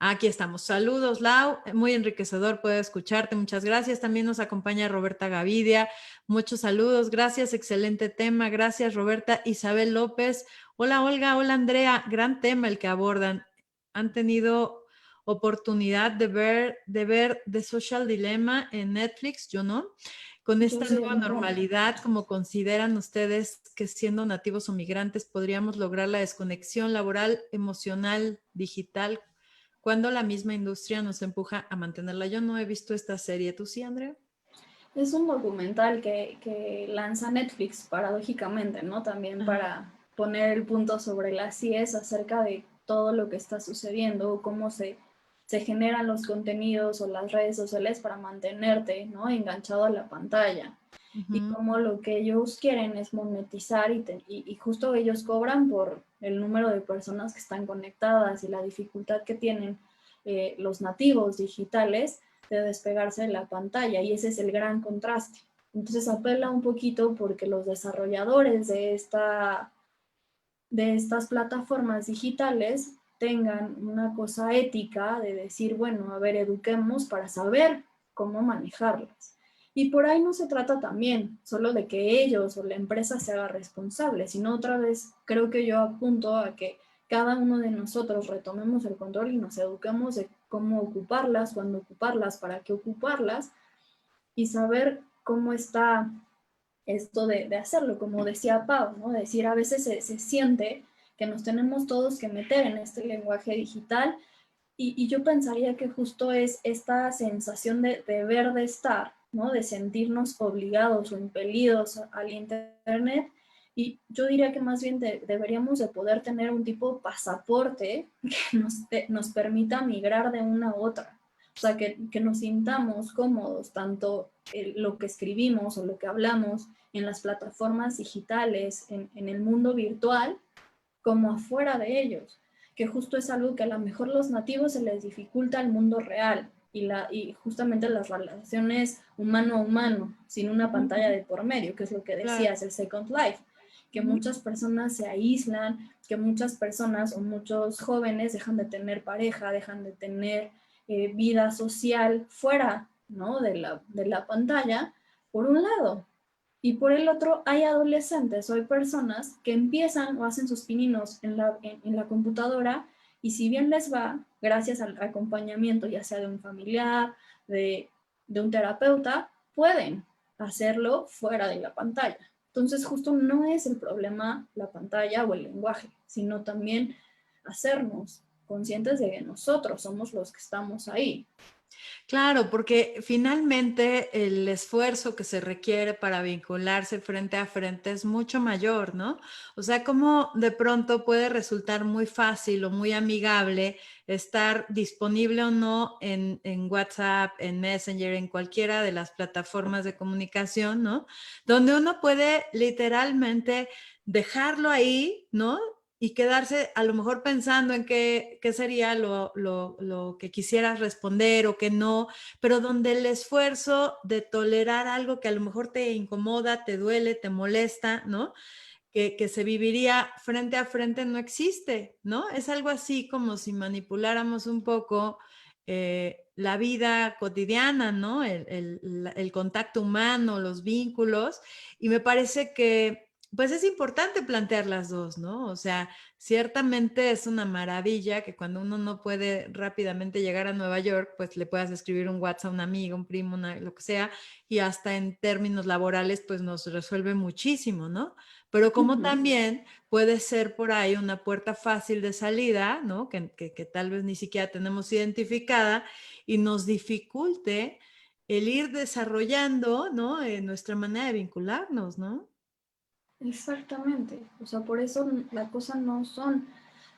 Aquí estamos. Saludos, Lau. Muy enriquecedor poder escucharte. Muchas gracias. También nos acompaña Roberta Gavidia. Muchos saludos. Gracias. Excelente tema. Gracias, Roberta. Isabel López. Hola, Olga. Hola, Andrea. Gran tema el que abordan. Han tenido oportunidad de ver The Social Dilemma en Netflix, yo no. Con Yo esta sí, nueva normalidad, ¿cómo consideran ustedes que siendo nativos o migrantes podríamos lograr la desconexión laboral, emocional, digital, cuando la misma industria nos empuja a mantenerla? Yo no he visto esta serie. ¿Tú sí, Andrea? es un documental que lanza Netflix, paradójicamente, ¿no? También Ajá. para poner el punto sobre las IES acerca de todo lo que está sucediendo, cómo se generan los contenidos o las redes sociales para mantenerte, ¿no? Enganchado a la pantalla. Y Ujú. cómo lo que ellos quieren es monetizar y justo ellos cobran por el número de personas que están conectadas y la dificultad que tienen los nativos digitales de despegarse de la pantalla, y ese es el gran contraste. Entonces apela un poquito porque los desarrolladores de estas plataformas digitales tengan una cosa ética de decir, bueno, a ver, eduquemos para saber cómo manejarlas. Y por ahí no se trata también solo de que ellos o la empresa se haga responsable, sino otra vez creo que yo apunto a que cada uno de nosotros retomemos el control y nos eduquemos de cómo ocuparlas, cuándo ocuparlas, para qué ocuparlas y saber cómo está esto de hacerlo, como decía Pau, ¿no? Decir, a veces se siente que nos tenemos todos que meter en este lenguaje digital y yo pensaría que justo es esta sensación de deber de estar, ¿no? De sentirnos obligados o impelidos al Internet. Y yo diría que más bien deberíamos de poder tener un tipo de pasaporte que nos permita migrar de una a otra. O sea, que nos sintamos cómodos, tanto lo que escribimos o lo que hablamos en las plataformas digitales, en el mundo virtual, como afuera de ellos, que justo es algo que a lo mejor los nativos se les dificulta al mundo real y justamente las relaciones humano a humano, sin una pantalla Ujú. de por medio, que es lo que Claro. decías, el Second Life, que Ujú. muchas personas se aíslan, que muchas personas o muchos jóvenes dejan de tener pareja, dejan de tener vida social fuera, ¿no? de la pantalla, por un lado, y por el otro, hay adolescentes o hay personas que empiezan o hacen sus pininos en la computadora y si bien les va, gracias al acompañamiento, ya sea de un familiar, de, de un terapeuta, pueden hacerlo fuera de la pantalla. Entonces, justo no es el problema la pantalla o el lenguaje, sino también hacernos conscientes de que nosotros somos los que estamos ahí. Claro, porque finalmente el esfuerzo que se requiere para vincularse frente a frente es mucho mayor, ¿no? O sea, como de pronto puede resultar muy fácil o muy amigable estar disponible o no en WhatsApp, en Messenger, en cualquiera de las plataformas de comunicación, ¿no? Donde uno puede literalmente dejarlo ahí, ¿no? Y quedarse a lo mejor pensando en qué sería lo que quisieras responder o que no, pero donde el esfuerzo de tolerar algo que a lo mejor te incomoda, te duele, te molesta, ¿no? que se viviría frente a frente no existe, ¿no? Es algo así como si manipuláramos un poco la vida cotidiana, ¿no? El contacto humano, los vínculos, y me parece que pues es importante plantear las dos, ¿no? O sea, ciertamente es una maravilla que cuando uno no puede rápidamente llegar a Nueva York, pues le puedas escribir un WhatsApp a un amigo, un primo, lo que sea, y hasta en términos laborales, pues nos resuelve muchísimo, ¿no? Pero como Ujú. también puede ser por ahí una puerta fácil de salida, ¿no? Que tal vez ni siquiera tenemos identificada y nos dificulte el ir desarrollando, ¿no? Nuestra manera de vincularnos, ¿no? Exactamente. O sea, por eso la cosa no son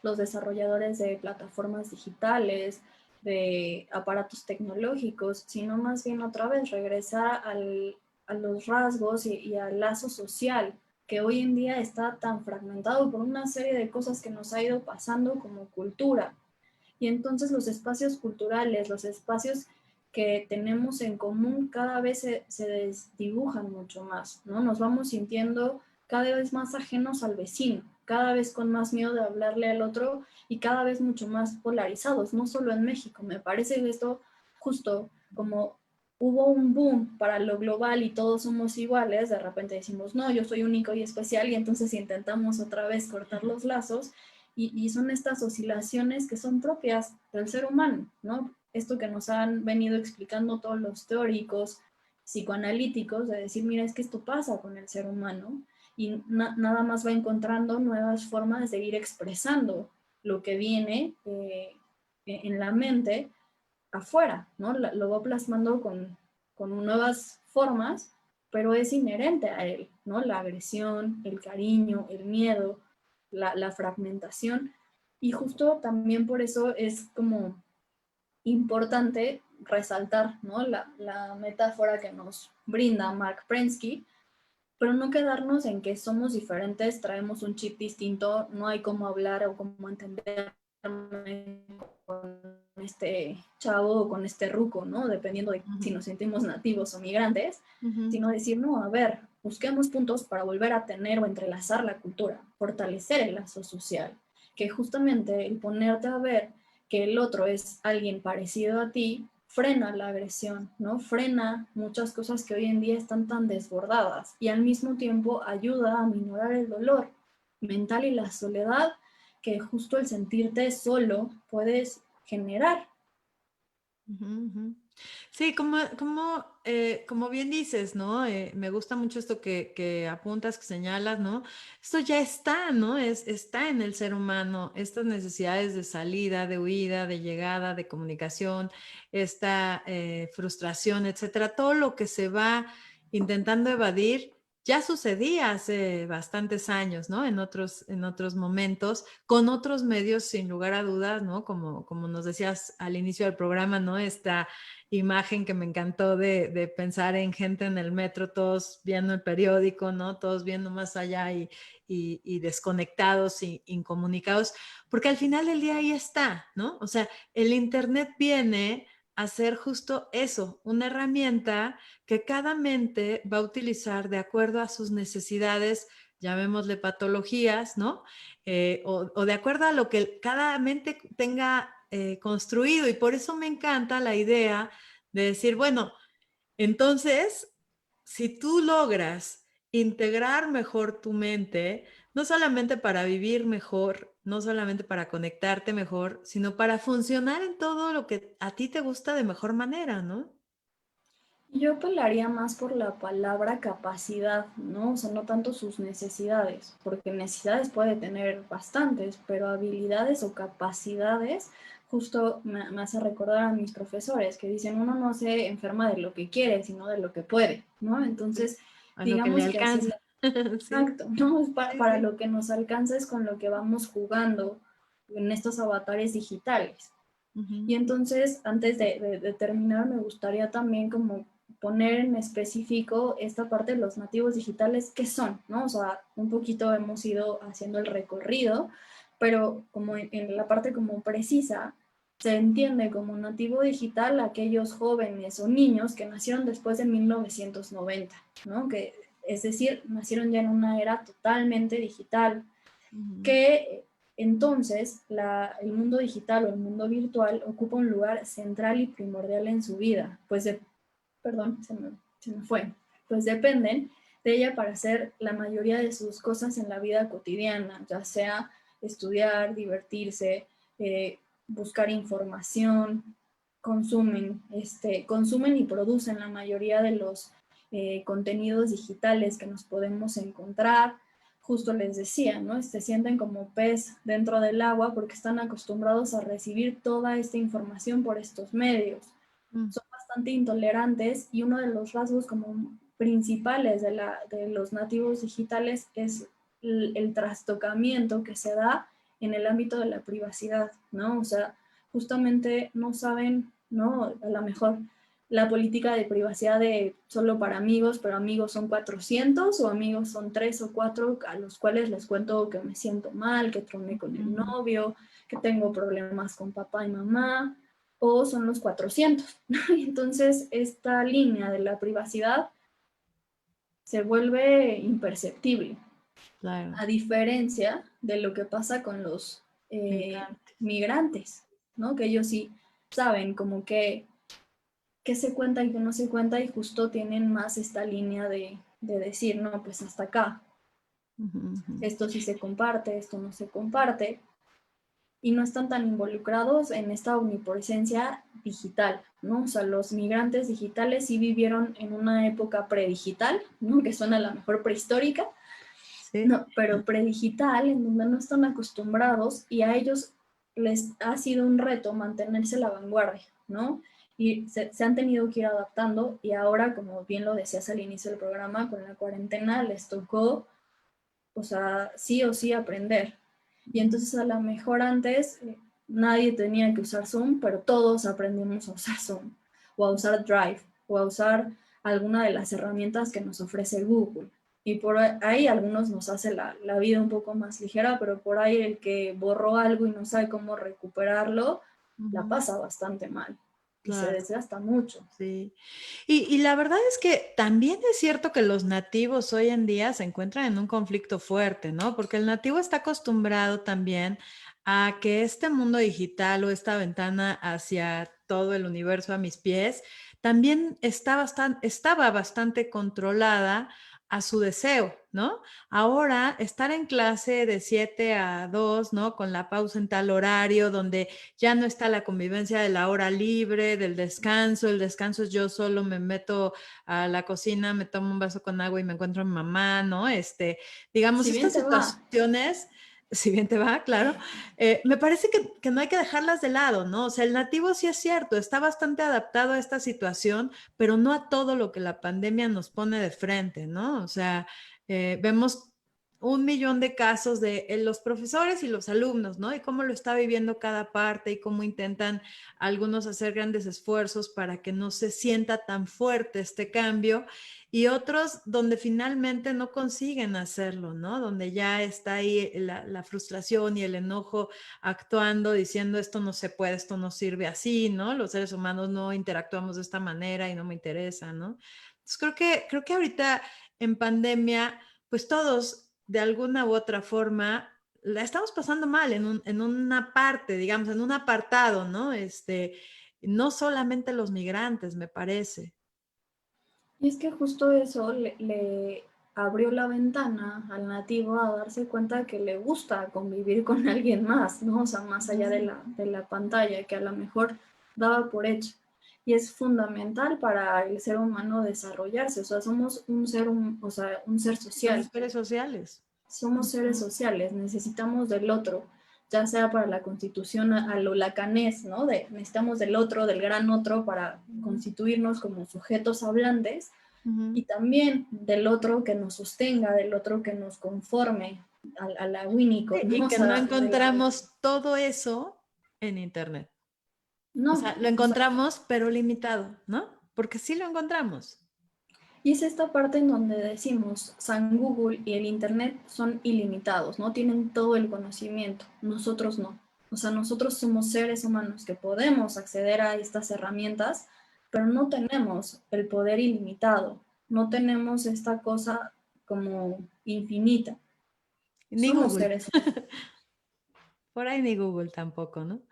los desarrolladores de plataformas digitales, de aparatos tecnológicos, sino más bien otra vez regresar a los rasgos y al lazo social que hoy en día está tan fragmentado por una serie de cosas que nos ha ido pasando como cultura. Y entonces los espacios culturales, los espacios que tenemos en común cada vez se desdibujan mucho más, ¿no? Nos vamos sintiendo cada vez más ajenos al vecino, cada vez con más miedo de hablarle al otro y cada vez mucho más polarizados, no solo en México. Me parece que esto justo como hubo un boom para lo global y todos somos iguales, de repente decimos, no, yo soy único y especial, y entonces intentamos otra vez cortar los lazos, y son estas oscilaciones que son propias del ser humano, ¿no? Esto que nos han venido explicando todos los teóricos psicoanalíticos, de decir, mira, es que esto pasa con el ser humano, y nada más va encontrando nuevas formas de ir expresando lo que viene en la mente afuera, ¿no? Lo va plasmando con nuevas formas, pero es inherente a él, ¿no? La agresión, el cariño, el miedo, la fragmentación. Y justo también por eso es como importante resaltar, ¿no? La metáfora que nos brinda Mark Prensky, pero no quedarnos en que somos diferentes, traemos un chip distinto, no hay cómo hablar o cómo entender con este chavo o con este ruco, ¿no? Dependiendo de si nos sentimos nativos o migrantes, sino decir, no, a ver, busquemos puntos para volver a tener o entrelazar la cultura, fortalecer el lazo social, que justamente el ponerte a ver que el otro es alguien parecido a ti, frena la agresión, ¿no? Frena muchas cosas que hoy en día están tan desbordadas y al mismo tiempo ayuda a minorar el dolor mental y la soledad que justo el sentirte solo puedes generar. Sí, como bien dices, ¿no? Me gusta mucho esto que apuntas, que señalas, ¿no? Esto ya está, ¿no? Está en el ser humano, estas necesidades de salida, de huida, de llegada, de comunicación, esta frustración, etcétera. Todo lo que se va intentando evadir ya sucedía hace bastantes años, ¿no? En otros momentos, con otros medios, sin lugar a dudas, ¿no? Como nos decías al inicio del programa, ¿no? Esta imagen que me encantó de pensar en gente en el metro, todos viendo el periódico, ¿no? Todos viendo más allá y desconectados y incomunicados, porque al final del día ahí está, ¿no? O sea, el Internet viene a ser justo eso, una herramienta que cada mente va a utilizar de acuerdo a sus necesidades, llamémosle patologías, ¿no? O de acuerdo a lo que cada mente tenga construido. Y por eso me encanta la idea de decir, bueno, entonces, si tú logras integrar mejor tu mente, no solamente para vivir mejor, no solamente para conectarte mejor, sino para funcionar en todo lo que a ti te gusta de mejor manera, ¿no? Yo apelaría más por la palabra capacidad, ¿no? O sea, no tanto sus necesidades, porque necesidades puede tener bastantes, pero habilidades o capacidades, justo me hace recordar a mis profesores que dicen, uno no se enferma de lo que quiere, sino de lo que puede, ¿no? Entonces, A lo que le digamos que así, alcanza. Sí, exacto, ¿no? Es sí, para sí. lo que nos alcanza es con lo que vamos jugando en estos avatares digitales. Y Ujú. entonces, antes de terminar, me gustaría también como poner en específico esta parte de los nativos digitales, ¿qué son? ¿No? O sea, un poquito hemos ido haciendo el recorrido, pero como en la parte como precisa, se entiende como nativo digital aquellos jóvenes o niños que nacieron después de 1990, ¿no? Que es decir, nacieron ya en una era totalmente digital, Ujú. que entonces el mundo digital o el mundo virtual ocupa un lugar central y primordial en su vida, pues perdón, se me fue, pues dependen de ella para hacer la mayoría de sus cosas en la vida cotidiana, ya sea estudiar, divertirse, buscar información, consumen y producen la mayoría de los contenidos digitales que nos podemos encontrar. Justo les decía, ¿no? Se sienten como pez dentro del agua porque están acostumbrados a recibir toda esta información por estos medios. Mm. Son bastante intolerantes y uno de los rasgos como principales de los nativos digitales es el trastocamiento que se da en el ámbito de la privacidad, ¿no? O sea, justamente no saben, ¿no? A lo mejor la política de privacidad de solo para amigos, pero amigos son 400 o amigos son 3 o 4 a los cuales les cuento que me siento mal, que troné con el Ujú. novio, que tengo problemas con papá y mamá, o son los 400. Entonces, esta línea de la privacidad se vuelve imperceptible, Claro, a diferencia de lo que pasa con los migrantes. migrantes, ¿no? Que ellos sí saben como que qué se cuenta y qué no se cuenta y justo tienen más esta línea de decir, no, pues hasta acá, Ujú, ujú. esto sí se comparte, esto no se comparte, y no están tan involucrados en esta omnipresencia digital, ¿no? O sea, los migrantes digitales sí vivieron en una época predigital, ¿no? Que suena a la mejor prehistórica, Sí. no, pero predigital, en donde no están acostumbrados y a ellos les ha sido un reto mantenerse a la vanguardia, ¿no? Y se han tenido que ir adaptando y ahora, como bien lo decías al inicio del programa, con la cuarentena les tocó, o sea, sí o sí aprender. Y Ujú. entonces a lo mejor antes nadie tenía que usar Zoom, pero todos aprendimos a usar Zoom, o a usar Drive, o a usar alguna de las herramientas que nos ofrece Google. Y por ahí algunos nos hace la vida un poco más ligera, pero por ahí el que borró algo y no sabe cómo recuperarlo, la Ujú. pasa bastante mal y se Claro, desgasta mucho. sí. Y la verdad es que también es cierto que los nativos hoy en día se encuentran en un conflicto fuerte, ¿no? Porque el nativo está acostumbrado también a que este mundo digital o esta ventana hacia todo el universo a mis pies también estaba bastante controlada a su deseo, ¿no? Ahora, estar en clase de 7 a 2, ¿no? Con la pausa en tal horario, donde ya no está la convivencia de la hora libre, del descanso. El descanso es yo solo me meto a la cocina, me tomo un vaso con agua y me encuentro a mi mamá, ¿no? Digamos, Si bien estas te va, situaciones, si bien te va, claro, me parece que no hay que dejarlas de lado, ¿no? O sea, el nativo sí es cierto, está bastante adaptado a esta situación, pero no a todo lo que la pandemia nos pone de frente, ¿no? O sea, vemos un millón de casos de los profesores y los alumnos, ¿no? Y cómo lo está viviendo cada parte y cómo intentan algunos hacer grandes esfuerzos para que no se sienta tan fuerte este cambio y otros donde finalmente no consiguen hacerlo, ¿no? Donde ya está ahí la frustración y el enojo actuando, diciendo esto no se puede, esto no sirve así, ¿no? Los seres humanos no interactuamos de esta manera y no me interesa, ¿no? Entonces creo que ahorita en pandemia, pues todos de alguna u otra forma la estamos pasando mal en una parte, digamos, en un apartado, ¿no? No solamente los migrantes, me parece. y es que justo eso le abrió la ventana al nativo a darse cuenta que le gusta convivir con alguien más, ¿no? O sea, más allá Ujú. de la pantalla, que a lo mejor daba por hecho. Y es fundamental para el ser humano desarrollarse, o sea, somos o sea, un ser Somos social, seres sociales. somos seres Ujú. sociales, necesitamos del otro, ya sea para la constitución a lo lacanés, ¿no? Necesitamos del otro, del gran otro, para Ujú. constituirnos como sujetos hablantes Ujú. y también del otro que nos sostenga, del otro que nos conforme a la Winnicott, ¿no? Y O que no sea, encontramos todo eso en Internet. O no, sea, lo o sea, encontramos, pero limitado, ¿no? Porque sí lo encontramos. y es esta parte en donde decimos, San Google y el Internet son ilimitados, ¿no? Tienen todo el conocimiento, nosotros no. O sea, nosotros somos seres humanos que podemos acceder a estas herramientas, pero no tenemos el poder ilimitado, no tenemos esta cosa como infinita. Ni Somos Google. seres humanos. Por ahí ni Google tampoco, ¿no?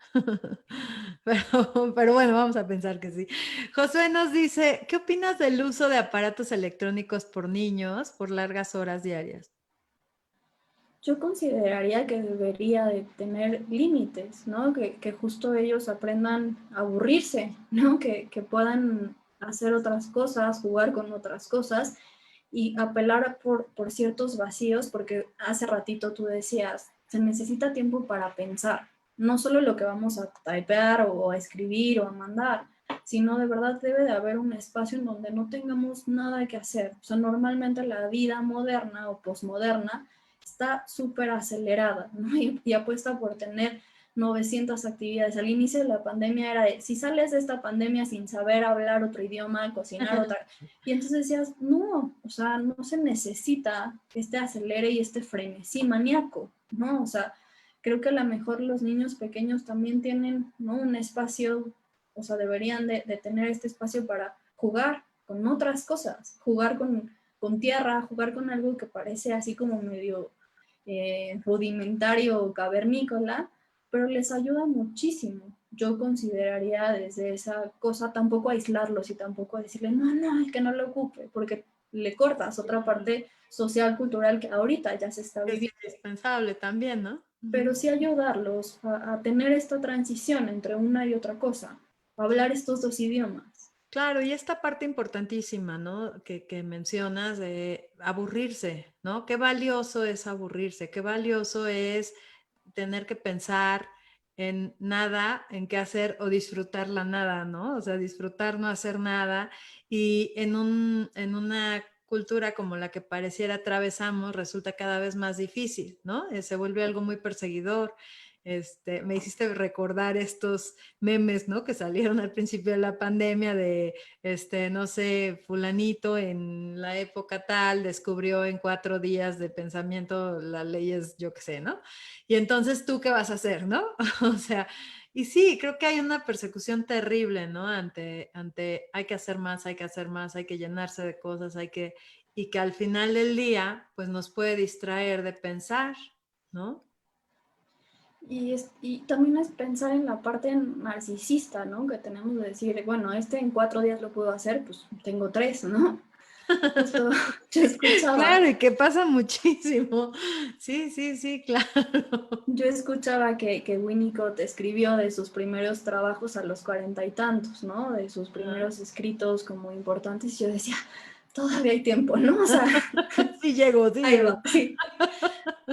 Pero bueno, vamos a pensar que sí. Josué nos dice, ¿qué opinas del uso de aparatos electrónicos por niños por largas horas diarias? Yo consideraría que debería de tener límites, ¿no? Que justo ellos aprendan a aburrirse, ¿no? Que puedan hacer otras cosas, jugar con otras cosas y apelar por ciertos vacíos, porque hace ratito tú decías, se necesita tiempo para pensar, no solo lo que vamos a typear o a escribir o a mandar, sino de verdad debe de haber un espacio en donde no tengamos nada que hacer. O sea, normalmente la vida moderna o posmoderna está súper acelerada, ¿no? Y apuesta por tener 900 actividades. Al inicio de la pandemia era de, si sales de esta pandemia sin saber hablar otro idioma, cocinar otra, y entonces decías, no, o sea, no se necesita este acelere y este frenesí maníaco, ¿no? O sea, creo que a lo mejor los niños pequeños también tienen, ¿no? Un espacio, o sea, deberían de tener este espacio para jugar con otras cosas, jugar con tierra, jugar con algo que parece así como medio rudimentario o cavernícola, pero les ayuda muchísimo. Yo consideraría desde esa cosa tampoco aislarlos y tampoco decirle, no, no, es que no lo ocupe, porque le cortas otra parte social, cultural que ahorita ya se está Es viviendo. indispensable también, ¿no? Pero sí ayudarlos a tener esta transición entre una y otra cosa, a hablar estos dos idiomas. Claro, y esta parte importantísima, ¿no? Que mencionas de aburrirse, ¿no? Qué valioso es aburrirse, qué valioso es tener que pensar en nada, en qué hacer o disfrutar la nada, ¿no? O sea, disfrutar no hacer nada y en una cultura como la que pareciera atravesamos resulta cada vez más difícil, ¿no? Se vuelve algo muy perseguidor. Me hiciste recordar estos memes, ¿no? Que salieron al principio de la pandemia de, no sé, fulanito en la época tal descubrió en 4 días de pensamiento las leyes, yo qué sé, ¿no? Y entonces, ¿tú qué vas a hacer, no? O sea, y sí, creo que hay una persecución terrible, ¿no? Ante hay que hacer más, hay que hacer más, hay que llenarse de cosas, y que al final del día, pues nos puede distraer de pensar, ¿no? Y también es pensar en la parte narcisista, ¿no? Que tenemos de decir, bueno, este en 4 días lo puedo hacer, pues tengo 3, ¿no? Justo yo escuchaba, Claro, y que pasa muchísimo. Sí, sí, sí, claro. yo escuchaba que Winnicott escribió de sus primeros trabajos a los 40 y tantos, ¿no? De sus primeros escritos como importantes, y yo decía, todavía hay tiempo, ¿no? O sea, Sí llego, sí ahí llego. va, sí.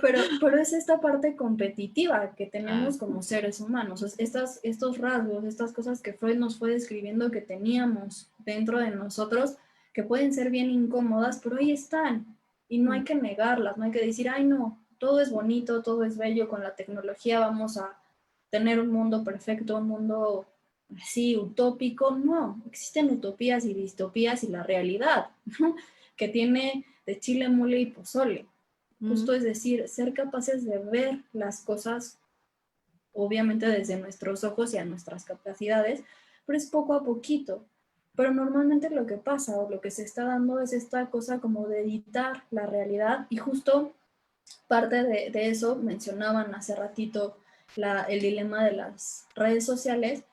Pero es esta parte competitiva que Ah, tenemos como seres humanos, estos rasgos, estas cosas que Freud nos fue describiendo que teníamos dentro de nosotros, que pueden ser bien incómodas, pero ahí están y no hay que negarlas, no hay que decir, ay no, todo es bonito, todo es bello, con la tecnología vamos a tener un mundo perfecto, un mundo así utópico. No, existen utopías y distopías y la realidad, ¿no? Que tiene de chile, mole y pozole. mm. Justo es decir, ser capaces de ver las cosas, obviamente desde nuestros ojos y a nuestras capacidades, pero es poco a poquito. Pero normalmente lo que pasa o lo que se está dando es esta cosa como de editar la realidad y justo parte de eso mencionaban hace ratito el dilema de las redes sociales,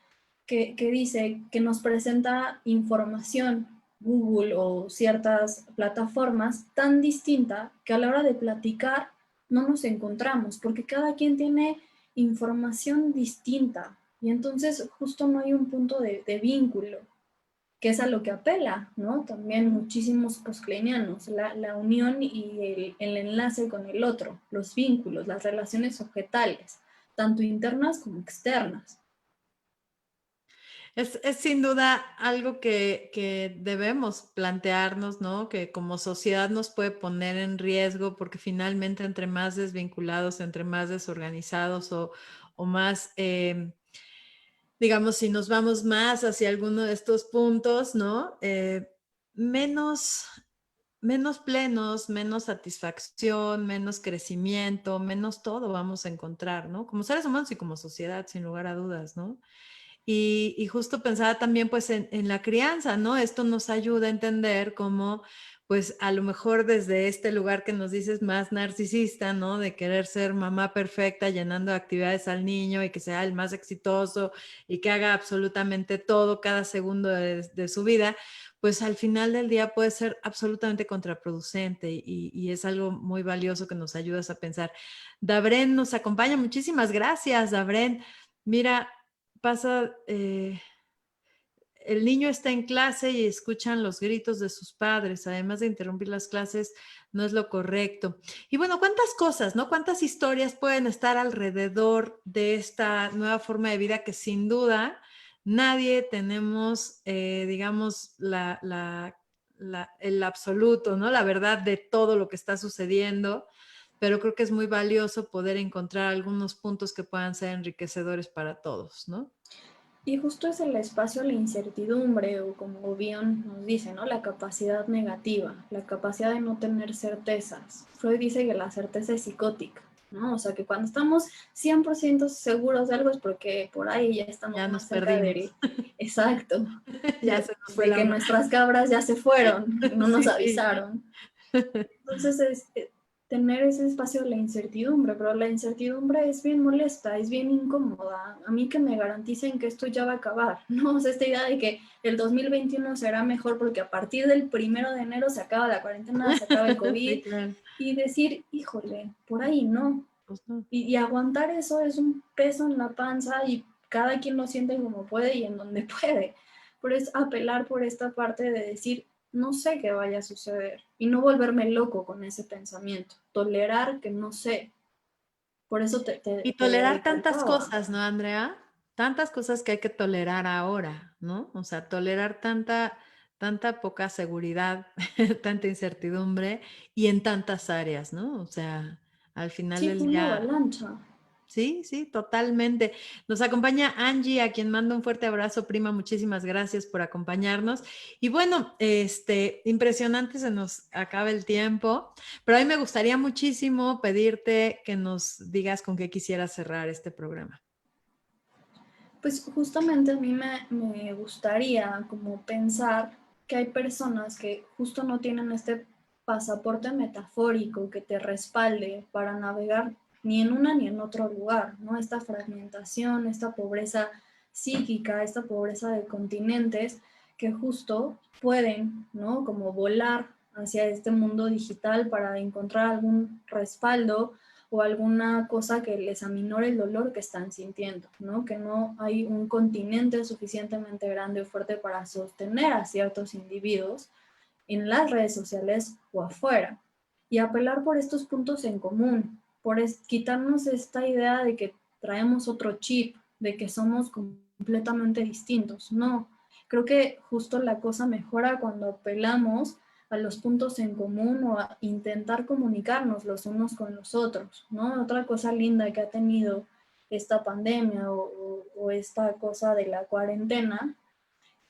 que dice que nos presenta información Google o ciertas plataformas tan distinta que a la hora de platicar no nos encontramos, porque cada quien tiene información distinta y entonces justo no hay un punto de vínculo, que es a lo que apela, ¿no? También muchísimos postclinianos, la unión y el enlace con el otro, los vínculos, las relaciones objetales, tanto internas como externas. Es sin duda algo que debemos plantearnos, ¿no? Que como sociedad nos puede poner en riesgo porque finalmente entre más desvinculados, entre más desorganizados o más, digamos, si nos vamos más hacia alguno de estos puntos, ¿no? Menos, menos plenos, menos satisfacción, menos crecimiento, menos todo vamos a encontrar, ¿no? Como seres humanos y como sociedad, sin lugar a dudas, ¿no? Y justo pensaba también pues en la crianza, ¿no? Esto nos ayuda a entender cómo pues a lo mejor desde este lugar que nos dices más narcisista, ¿no? De querer ser mamá perfecta, llenando de actividades al niño y que sea el más exitoso y que haga absolutamente todo cada segundo de su vida, pues al final del día puede ser absolutamente contraproducente y es algo muy valioso que nos ayudas a pensar. Dabren nos acompaña. Muchísimas gracias, Dabren. Mira, pasa, el niño está en clase y escuchan los gritos de sus padres, además de interrumpir las clases, no es lo correcto. Y bueno, ¿cuántas cosas, no? ¿Cuántas historias pueden estar alrededor de esta nueva forma de vida que sin duda nadie tenemos, digamos, el absoluto, ¿no? La verdad de todo lo que está sucediendo, pero creo que es muy valioso poder encontrar algunos puntos que puedan ser enriquecedores para todos, ¿no? Y justo es el espacio a la incertidumbre, o como Bion nos dice, ¿no? La capacidad negativa, la capacidad de no tener certezas. Freud dice que la certeza es psicótica, ¿no? O sea, que cuando estamos 100% seguros de algo es porque por ahí ya estamos Ya nos más cerca perdimos. del exacto, Ya se nos fue de la que onda. nuestras cabras ya se fueron, no nos Sí. avisaron. Entonces es tener ese espacio de la incertidumbre, pero la incertidumbre es bien molesta, es bien incómoda. A mí que me garanticen que esto ya va a acabar, ¿no? O sea, esta idea de que el 2021 será mejor porque a partir del 1 de enero se acaba la cuarentena, se acaba el Sí, COVID, claro. y decir, híjole, por ahí no. Pues no. Y aguantar eso es un peso en la panza y cada quien lo siente como puede y en donde puede. Pero es apelar por esta parte de decir, no sé qué vaya a suceder y no volverme loco con ese pensamiento, tolerar que no sé. Por eso Y te tolerar tantas recalcaba. cosas, ¿no, Andrea? Tantas cosas que hay que tolerar ahora, ¿no? O sea, tolerar tanta poca seguridad, tanta incertidumbre y en tantas áreas, ¿no? O sea, al final Sí, del fue una día. avalancha. Sí, sí, totalmente. Nos acompaña Angie, a quien mando un fuerte abrazo, prima. Muchísimas gracias por acompañarnos. Y bueno, impresionante, se nos acaba el tiempo, pero a mí me gustaría muchísimo pedirte que nos digas con qué quisieras cerrar este programa. Pues justamente a mí me gustaría como pensar que hay personas que justo no tienen este pasaporte metafórico que te respalde para navegar ni en una ni en otro lugar, ¿no? Esta fragmentación, esta pobreza psíquica, esta pobreza de continentes que justo pueden, ¿no? Como volar hacia este mundo digital para encontrar algún respaldo o alguna cosa que les aminore el dolor que están sintiendo, ¿no? Que no hay un continente suficientemente grande o fuerte para sostener a ciertos individuos en las redes sociales o afuera. Y apelar por estos puntos en común, por quitarnos esta idea de que traemos otro chip, de que somos completamente distintos. No, creo que justo la cosa mejora cuando apelamos a los puntos en común o a intentar comunicarnos los unos con los otros, ¿no? Otra cosa linda que ha tenido esta pandemia o esta cosa de la cuarentena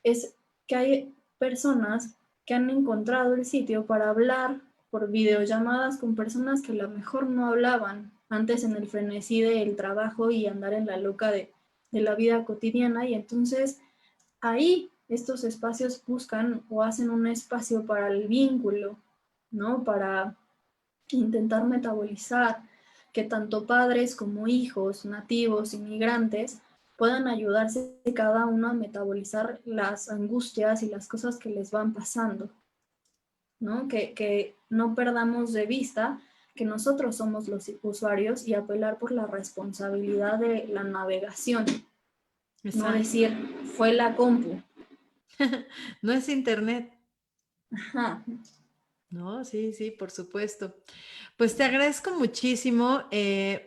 es que hay personas que han encontrado el sitio para hablar por videollamadas con personas que a lo mejor no hablaban antes en el frenesí del trabajo y andar en la loca de la vida cotidiana. Y entonces ahí estos espacios buscan o hacen un espacio para el vínculo, ¿no? Para intentar metabolizar, que tanto padres como hijos, nativos, inmigrantes, puedan ayudarse cada uno a metabolizar las angustias y las cosas que les van pasando, ¿no? Que no perdamos de vista que nosotros somos los usuarios y apelar por la responsabilidad de la navegación, no Exacto. decir, fue la compu. No es internet. Ajá. No, sí, sí, por supuesto. Pues te agradezco muchísimo,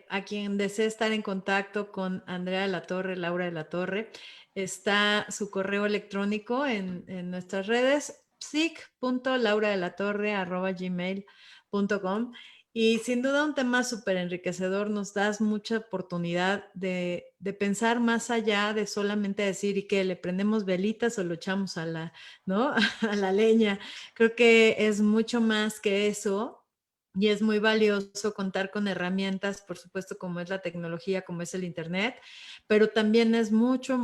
a quien desee estar en contacto con Andrea de la Torre, Laura de la Torre. Está su correo electrónico en nuestras redes, psic.lauradelatorre@gmail.com. Y sin duda un tema súper enriquecedor, nos das mucha oportunidad de pensar más allá de solamente decir y que le prendemos velitas o lo echamos a la, ¿no? A la leña. Creo que es mucho más que eso Y es muy valioso contar con herramientas, por supuesto, como es la tecnología, como es el Internet, pero también es mucho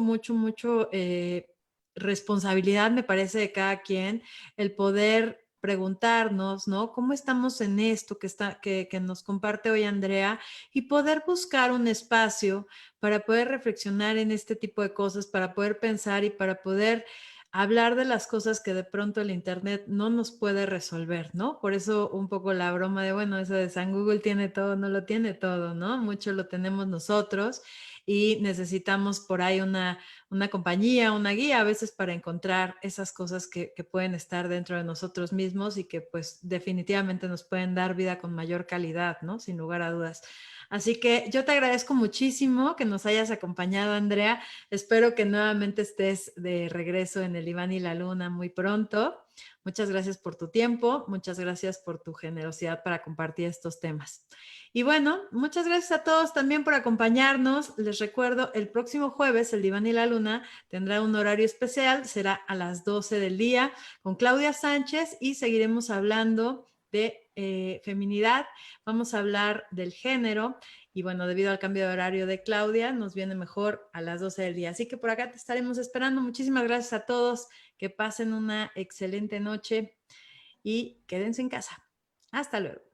responsabilidad, me parece, de cada quien el poder preguntarnos, ¿no? ¿Cómo estamos en esto que nos comparte hoy Andrea? Y poder buscar un espacio para poder reflexionar en este tipo de cosas, para poder pensar y para poder hablar de las cosas que de pronto el Internet no nos puede resolver, ¿no? Por eso un poco la broma de, bueno, eso de San Google tiene todo, no lo tiene todo, ¿no? Mucho lo tenemos nosotros y necesitamos por ahí una compañía, una guía a veces para encontrar esas cosas que pueden estar dentro de nosotros mismos y que pues definitivamente nos pueden dar vida con mayor calidad, ¿no? Sin lugar a dudas. Así que yo te agradezco muchísimo que nos hayas acompañado, Andrea. Espero que nuevamente estés de regreso en el Iván y la Luna muy pronto. Muchas gracias por tu tiempo, muchas gracias por tu generosidad para compartir estos temas. Y bueno, muchas gracias a todos también por acompañarnos. Les recuerdo, el próximo jueves, el Iván y la Luna tendrá un horario especial, será a las 12 del día con Claudia Sánchez y seguiremos hablando de feminidad. Vamos a hablar del género y bueno, debido al cambio de horario de Claudia, nos viene mejor a las 12 del día. Así que por acá te estaremos esperando. Muchísimas gracias a todos. Que pasen una excelente noche y quédense en casa. Hasta luego.